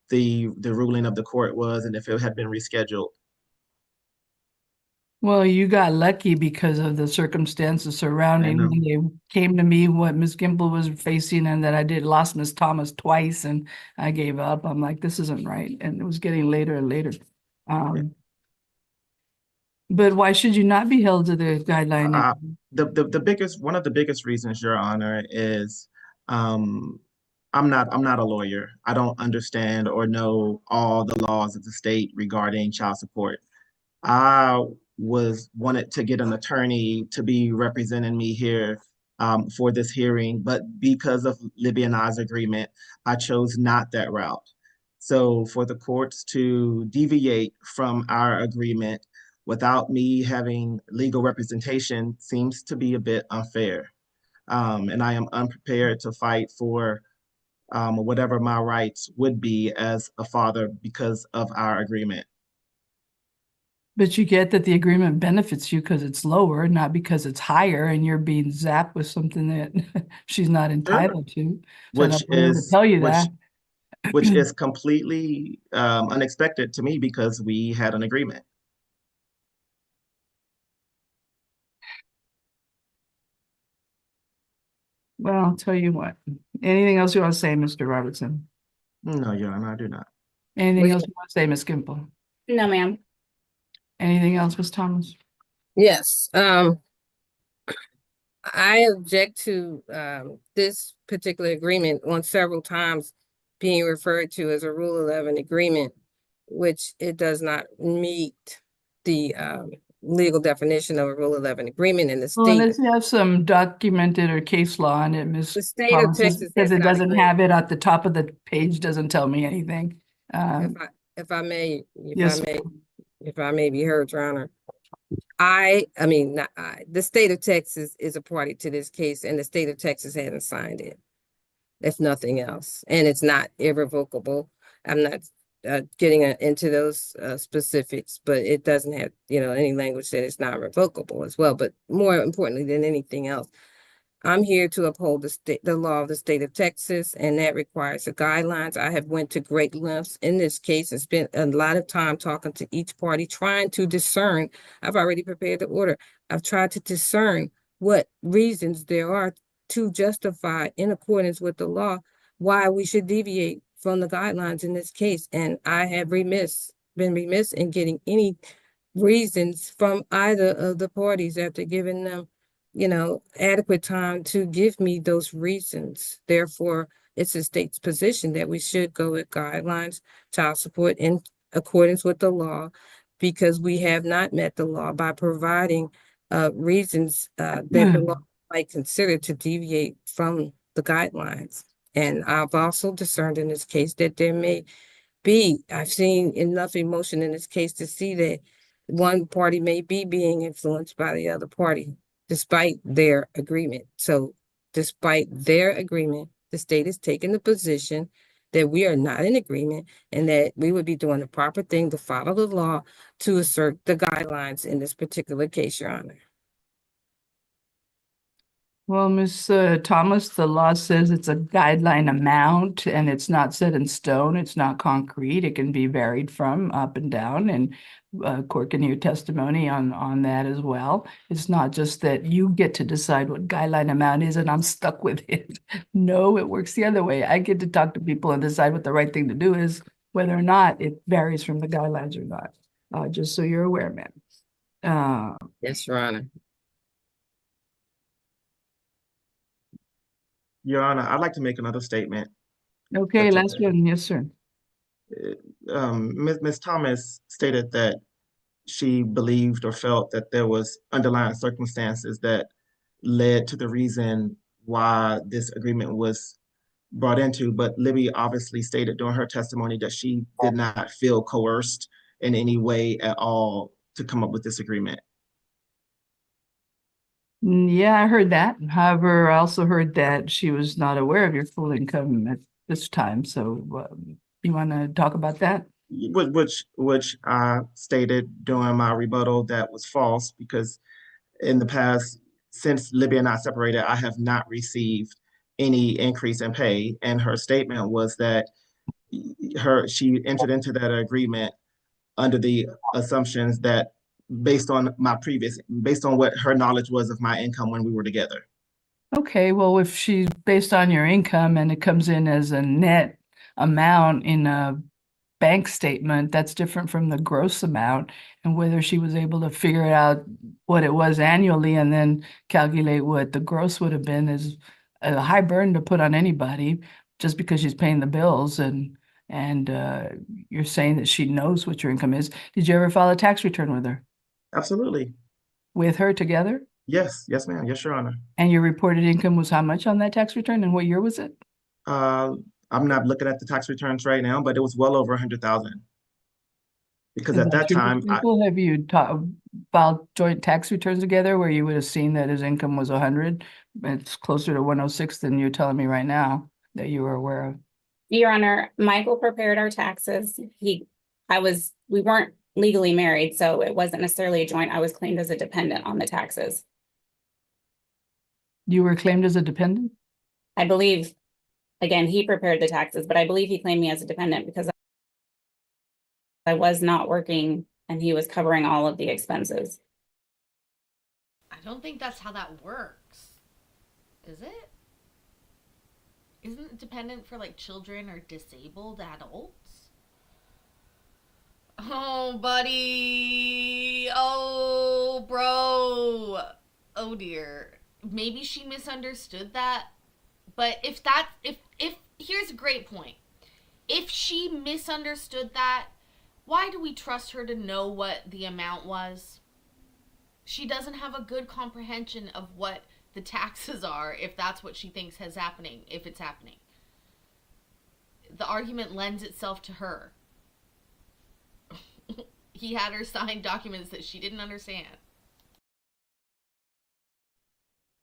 S5: the ruling of the court was and if it had been rescheduled.
S4: Well, you got lucky because of the circumstances surrounding
S5: know.
S4: when they came to me what Ms. Gimple was facing and that I did lost Miss Thomas twice and I gave up. I'm like, this isn't right. And it was getting later and later. But why should you not be held to the guideline?
S5: The biggest one of the biggest reasons, Your Honor, is I'm not a lawyer. I don't understand or know all the laws of the state regarding child support. I wanted to get an attorney to be representing me here for this hearing, but because of Libby and I's agreement, I chose not that route. So for the courts to deviate from our agreement without me having legal representation seems to be a bit unfair. And I am unprepared to fight for whatever my rights would be as a father because of our agreement.
S4: But you get that the agreement benefits you because it's lower, not because it's higher, and you're being zapped with something that she's not entitled to. So I'm
S5: Which
S4: not going to
S5: is
S4: tell you
S5: which
S4: that.
S5: which is completely unexpected to me because we had an agreement.
S4: Well, I'll tell you what. Anything else you want to say, Mr. Robertson?
S5: No, Your Honor, I do not.
S4: Anything
S7: We-
S4: else you want to say, Ms. Gimple?
S6: No, ma'am.
S4: Anything else, Ms. Thomas?
S7: Yes, I object to this particular agreement on several times being referred to as a Rule 11 agreement, which it does not meet the legal definition of a Rule 11 agreement in the
S4: Well,
S7: state.
S4: unless you have some documented or case law on it, Ms.
S7: The state of
S4: Thomas,
S7: Texas
S4: because
S7: has
S4: it
S7: not
S4: doesn't
S7: agreed.
S4: have it at the top of the page, doesn't tell me anything.
S7: If I may,
S4: Yes,
S7: if I may be heard, Your Honor. Not I, the state of Texas is a party to this case, and the state of Texas hasn't signed it. If nothing else, and it's not irrevocable. I'm not getting into those specifics, but it doesn't have, any language that it's not revocable as well. But more importantly than anything else, I'm here to uphold the law of the state of Texas, and that requires the guidelines. I have went to great lengths in this case and spent a lot of time talking to each party, trying to discern. I've already prepared the order. I've tried to discern what reasons there are to justify, in accordance with the law, why we should deviate from the guidelines in this case. And I have been remiss in getting any reasons from either of the parties after giving them adequate time to give me those reasons. Therefore, it's the state's position that we should go with guidelines, child support in accordance with the law, because we have not met the law by providing reasons that the law might consider to deviate from the guidelines. And I've also discerned in this case that there may be, I've seen enough emotion in this case to see that one party may be being influenced by the other party, despite their agreement. So despite their agreement, the state has taken the position that we are not in agreement and that we would be doing the proper thing to follow the law to assert the guidelines in this particular case, Your Honor.
S4: well, Ms. Thomas, the law says it's a guideline amount and it's not set in stone. It's not concrete. It can be varied from up and down, and court can hear testimony on that as well. It's not just that you get to decide what guideline amount is and I'm stuck with it. No, it works the other way. I get to talk to people and decide what the right thing to do is, whether or not it varies from the guidelines or not. Just so you're aware, ma'am.
S7: Yes, Your Honor.
S5: Your Honor, I'd like to make another statement.
S4: Okay,
S5: That's
S4: last
S5: okay.
S4: one. Yes, sir.
S5: Ms. Thomas stated that she believed or felt that there was underlying circumstances that led to the reason why this agreement was brought into, but Libby obviously stated during her testimony that she did not feel coerced in any way at all to come up with this agreement.
S4: Yeah, I heard that. However, I also heard that she was not aware of your full income at this time. So you want to talk about that?
S5: Which I stated during my rebuttal that was false, because in the past, since Libby and I separated, I have not received any increase in pay. And her statement was that she entered into that agreement under the assumptions that based on what her knowledge was of my income when we were together.
S4: Okay, well, if she's based on your income and it comes in as a net amount in a bank statement, that's different from the gross amount, and whether she was able to figure out what it was annually and then calculate what the gross would have been is a high burden to put on anybody just because she's paying the bills, and you're saying that she knows what your income is. Did you ever file a tax return with her?
S5: Absolutely.
S4: With her together?
S5: Yes, ma'am. Yes, Your Honor.
S4: And your reported income was how much on that tax return, and what year was it?
S5: I'm not looking at the tax returns right now, but it was well over 100,000. Because
S4: Is
S5: at that
S4: true for
S5: time,
S4: people? Have you filed joint tax returns together where you would have seen that his income was 100? It's closer to 106 than you're telling me right now that you were aware of.
S6: Your Honor, Michael prepared our taxes. We weren't legally married, so it wasn't necessarily a joint. I was claimed as a dependent on the taxes.
S4: You were claimed as a dependent?
S6: I believe, again, he prepared the taxes, but I believe he claimed me as a dependent because I was not working and he was covering all of the expenses.
S3: I don't think that's how that works. Is it? Isn't it dependent for like children or disabled adults? Oh, buddy. Oh, bro. Oh, dear. Maybe she misunderstood that. But if here's a great point. If she misunderstood that, why do we trust her to know what the amount was? She doesn't have a good comprehension of what the taxes are if that's what she thinks is happening, if it's happening. The argument lends itself to her. He had her sign documents that she didn't understand.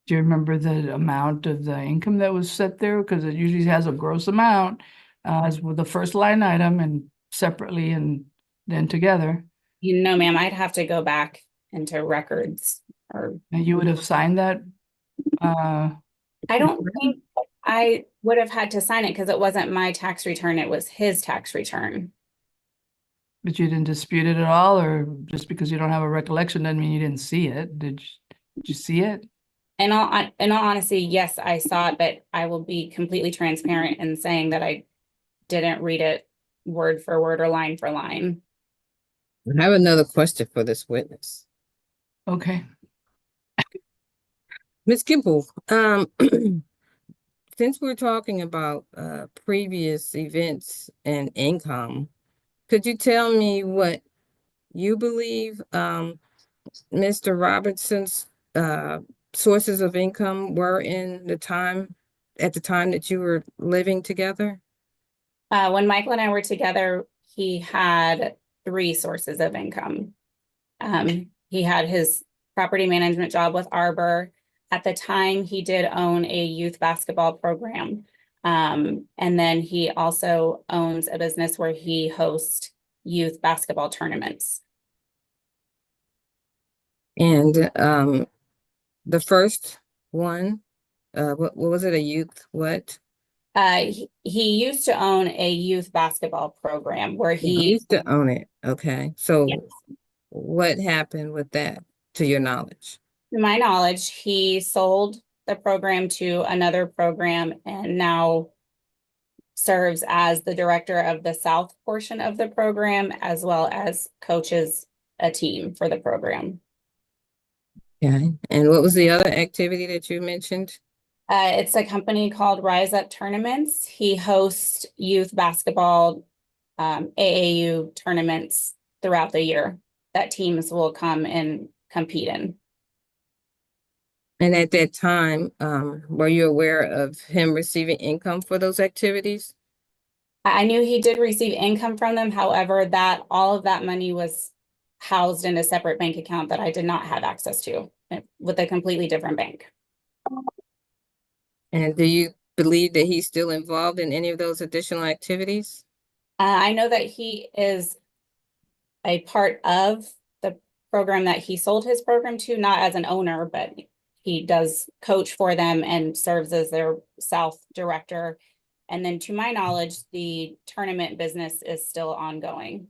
S4: Do you remember the amount of the income that was set there? Because it usually has a gross amount as with the first line item and separately and then together.
S6: You know, ma'am, I'd have to go back into records or
S4: And you would have signed that.
S6: I don't think I would have had to sign it because it wasn't my tax return, it was his tax return.
S4: But you didn't dispute it at all, or just because you don't have a recollection doesn't mean you didn't see it. Did you see it?
S6: In all honesty, yes, I saw it, but I will be completely transparent in saying that I didn't read it word for word or line for line.
S7: I have another question for this witness.
S4: Okay.
S7: Ms. Gimple, since we're talking about previous events and income, could you tell me what you believe Mr. Robertson's sources of income were at the time that you were living together?
S6: When Michael and I were together, he had 3 sources of income. He had his property management job with Arbor. At the time, he did own a youth basketball program. And then he also owns a business where he hosts youth basketball tournaments.
S7: And the first one, what was it? A youth what?
S6: He used to own a youth basketball program where
S7: He
S6: he
S7: used to own it. Okay. So
S6: Yes.
S7: what happened with that, to your knowledge?
S6: To my knowledge, he sold the program to another program and now serves as the director of the South portion of the program, as well as coaches a team for the program.
S7: Okay. And what was the other activity that you mentioned?
S6: It's a company called Rise Up Tournaments. He hosts youth basketball, AAU tournaments throughout the year that teams will come and compete in.
S7: And at that time, were you aware of him receiving income for those activities?
S6: I knew he did receive income from them. However, that all of that money was housed in a separate bank account that I did not have access to with a completely different bank.
S7: And do you believe that he's still involved in any of those additional activities?
S6: I know that he is a part of the program that he sold his program to, not as an owner, but he does coach for them and serves as their South director. And then to my knowledge, the tournament business is still ongoing.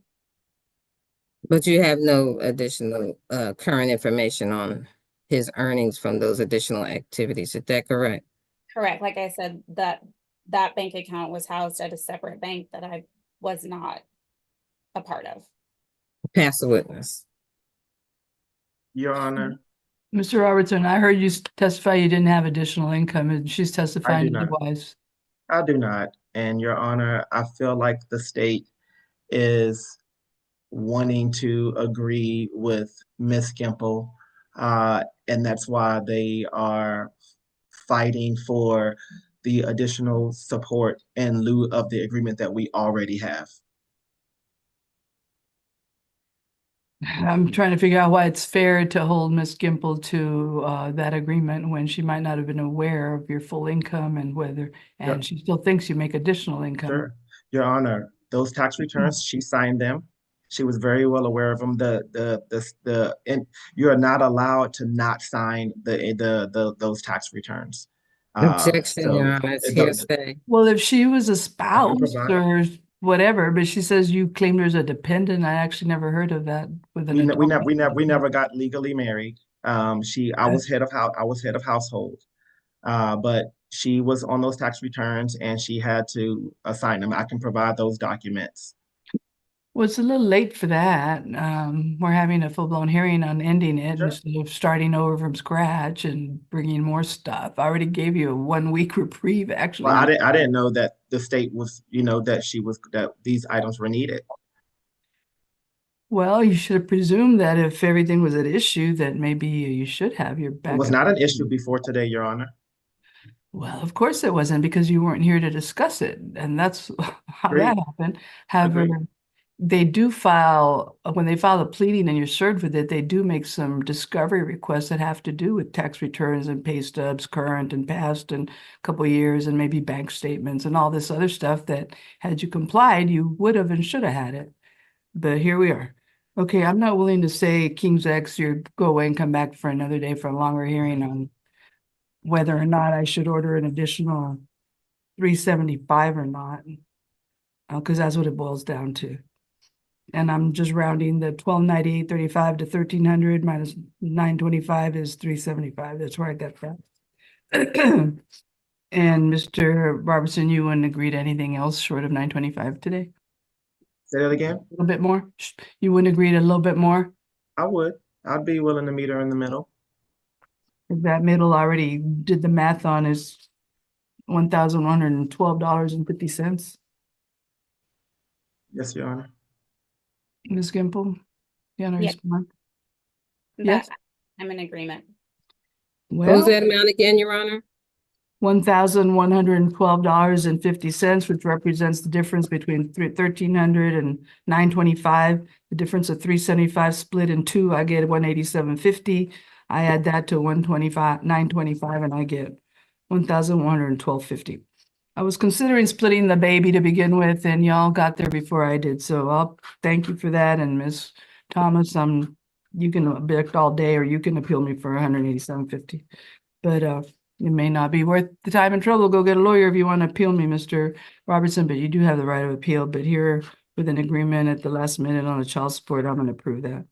S7: But you have no additional current information on his earnings from those additional activities. Is that correct?
S6: Correct. Like I said, that bank account was housed at a separate bank that I was not a part of.
S7: Pass the witness.
S5: Your Honor,
S4: Mr. Robertson, I heard you testify you didn't have additional income, and she's testifying
S5: not.
S4: otherwise.
S5: I do not. And Your Honor, I feel like the state is wanting to agree with Ms. Gimple, and that's why they are fighting for the additional support in lieu of the agreement that we already have.
S4: I'm trying to figure out why it's fair to hold Ms. Gimple to that agreement when she might not have been aware of your full income and
S5: Yep.
S4: she still thinks you make additional income.
S5: Sure. Your Honor, those tax returns, she signed them. She was very well aware of them. And you are not allowed to not sign those tax returns.
S7: Objection, Your Honor, it's
S5: the-
S7: hearsay.
S4: Well, if she was a spouse
S5: provide-
S4: or whatever, but she says you claim there's a dependent, I actually never heard of that with an
S5: we
S4: adult.
S5: never got legally married. I was head of household. But she was on those tax returns and she had to assign them. I can provide those documents.
S4: Well, it's a little late for that. We're having a full-blown hearing on ending it
S5: Sure.
S4: instead of starting over from scratch and bringing more stuff. I already gave you a 1 week reprieve, actually.
S5: Well, I didn't know that the state was, that these items were needed.
S4: Well, you should have presumed that if everything was at issue, that maybe you should have your
S5: It was
S4: backup.
S5: not an issue before today, Your Honor.
S4: Well, of course it wasn't because you weren't here to discuss it, and that's how
S5: Agreed.
S4: that happened. However,
S5: Agreed.
S4: they do file, when they file a pleading and you're served with it, they do make some discovery requests that have to do with tax returns and pay stubs, current and past, and a couple of years, and maybe bank statements and all this other stuff that had you complied, you would have and should have had it. But here we are. Okay, I'm not willing to say King's X, you go away and come back for another day for a longer hearing on whether or not I should order an additional 375 or not. Because that's what it boils down to. And I'm just rounding the 1298.35 to 1300 minus 925 is 375. That's where I got that. And Mr. Robertson, you wouldn't agree to anything else short of 925 today?
S5: Say that again?
S4: A little bit more? You wouldn't agree to a little bit more?
S5: I would. I'd be willing to meet her in the middle.
S4: If that middle already did the math on is $1,112.50.
S5: Yes, Your Honor.
S4: Ms. Gimple, you want to
S6: Yes.
S4: respond?
S6: That-
S4: Yes.
S6: I'm in agreement.
S7: What was
S4: Well,
S7: that amount again, Your Honor?
S4: $1,112.50, which represents the difference between 1,300 and 925. The difference of 375 split in two, I get 187.50. I add that to 125, 925, and I get 1,112.50. I was considering splitting the baby to begin with, and y'all got there before I did, so I'll thank you for that. And Ms. Thomas, you can object all day, or you can appeal me for 187.50. But it may not be worth the time and trouble. Go get a lawyer if you want to appeal me, Mr. Robertson, but you do have the right of appeal. But here, with an agreement at the last minute on the child support, I'm going to approve that.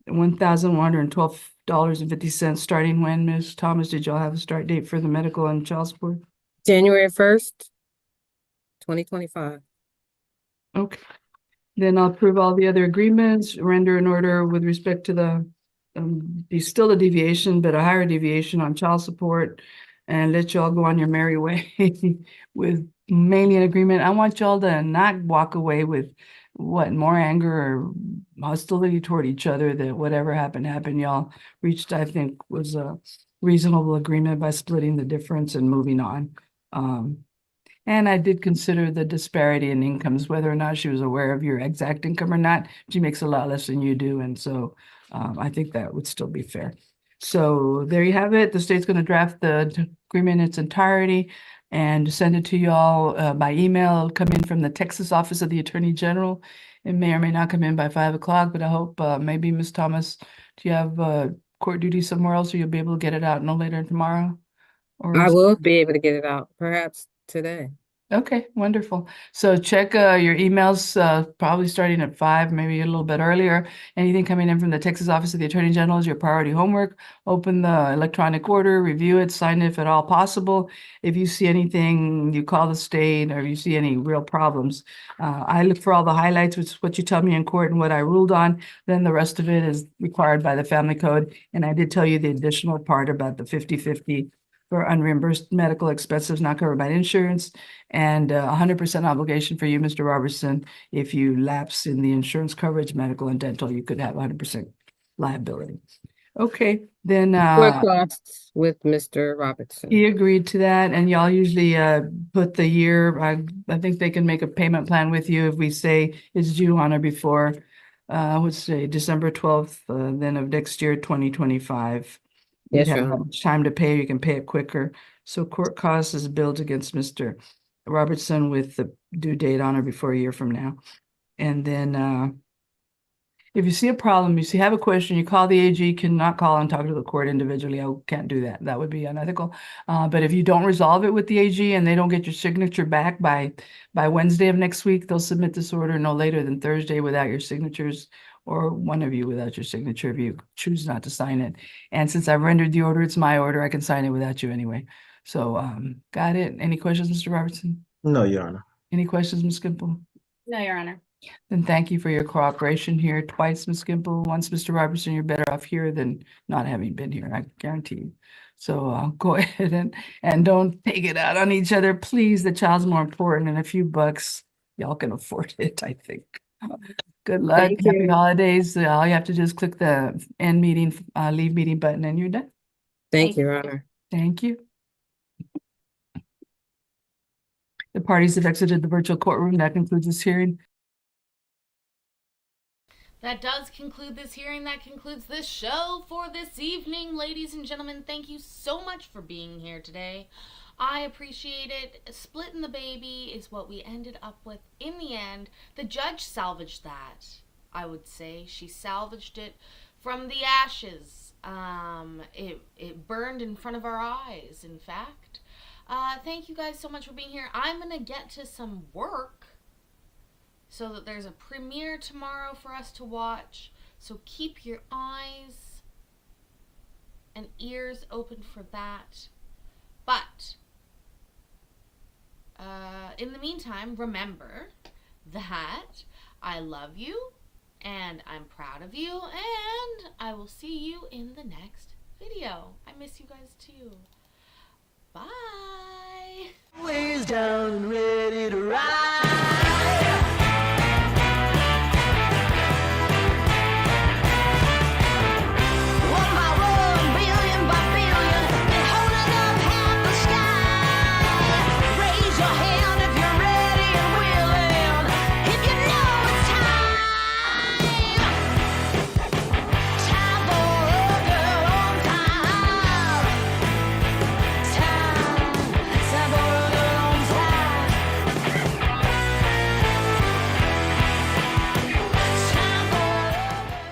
S4: $1,112.50 starting when, Ms. Thomas? Did y'all have a start date for the medical and child support?
S7: January 1st, 2025.
S4: Okay. Then I'll approve all the other agreements, render an order with respect to the, be still a deviation, but a higher deviation on child support, and let y'all go on your merry way with mainly an agreement. I want y'all to not walk away with more anger or hostility toward each other, that whatever happened, y'all reached, I think, was a reasonable agreement by splitting the difference and moving on. And I did consider the disparity in incomes, whether or not she was aware of your exact income or not. She makes a lot less than you do, and so I think that would still be fair. So there you have it. The state's going to draft the agreement in its entirety and send it to y'all by email. It'll come in from the Texas Office of the Attorney General. It may or may not come in by 5 o'clock, but I hope maybe Ms. Thomas, do you have court duty somewhere else, or you'll be able to get it out no later than tomorrow? Or
S7: I will be able to get it out perhaps today.
S4: Okay, wonderful. So check your emails, probably starting at 5, maybe a little bit earlier. Anything coming in from the Texas Office of the Attorney General is your priority homework. Open the electronic order, review it, sign it if at all possible. If you see anything, you call the state, or you see any real problems. I look for all the highlights, which is what you tell me in court and what I ruled on. Then the rest of it is required by the family code. And I did tell you the additional part about the 50/50 for unreimbursed medical expenses not covered by insurance, and 100% obligation for you, Mr. Robertson. If you lapse in the insurance coverage, medical and dental, you could have 100% liability. Okay, then
S7: Court costs with Mr. Robertson.
S4: he agreed to that, and y'all usually put the year. I think they can make a payment plan with you if we say it's due on or before, let's say December 12th, then of next year, 2025.
S7: Yes,
S4: You'd
S7: Your
S4: have
S7: Honor.
S4: time to pay, you can pay it quicker. So court costs is billed against Mr. Robertson with the due date on or before a year from now. And then if you see a problem, you have a question, you call the AG, cannot call and talk to the court individually. I can't do that. That would be unethical. But if you don't resolve it with the AG and they don't get your signature back by Wednesday of next week, they'll submit this order no later than Thursday without your signatures, or one of you without your signature if you choose not to sign it. And since I've rendered the order, it's my order. I can sign it without you anyway. So got it. Any questions, Mr. Robertson?
S5: No, Your Honor.
S4: Any questions, Ms. Gimple?
S6: No, Your Honor.
S4: Then thank you for your cooperation here twice, Ms. Gimple. Once, Mr. Robertson, you're better off here than not having been here, I guarantee you. So go ahead and don't take it out on each other, please. The child's more important, and a few bucks, y'all can afford it, I think. Good luck.
S7: Thank
S4: Happy
S7: you.
S4: holidays. All you have to do is click the end meeting, leave meeting button, and you're done.
S7: Thank you, Your Honor.
S4: Thank you. The parties have exited the virtual courtroom. That concludes this hearing.
S3: That does conclude this hearing. That concludes this show for this evening. Ladies and gentlemen, thank you so much for being here today. I appreciate it. Splitting the baby is what we ended up with in the end. The judge salvaged that, I would say. She salvaged it from the ashes. It burned in front of our eyes, in fact. Thank you guys so much for being here. I'm going to get to some work so that there's a premiere tomorrow for us to watch. So keep your eyes and ears open for that. But in the meantime, remember that I love you and I'm proud of you, and I will see you in the next video. I miss you guys too. Bye.
S2: Ways down and ready to ride.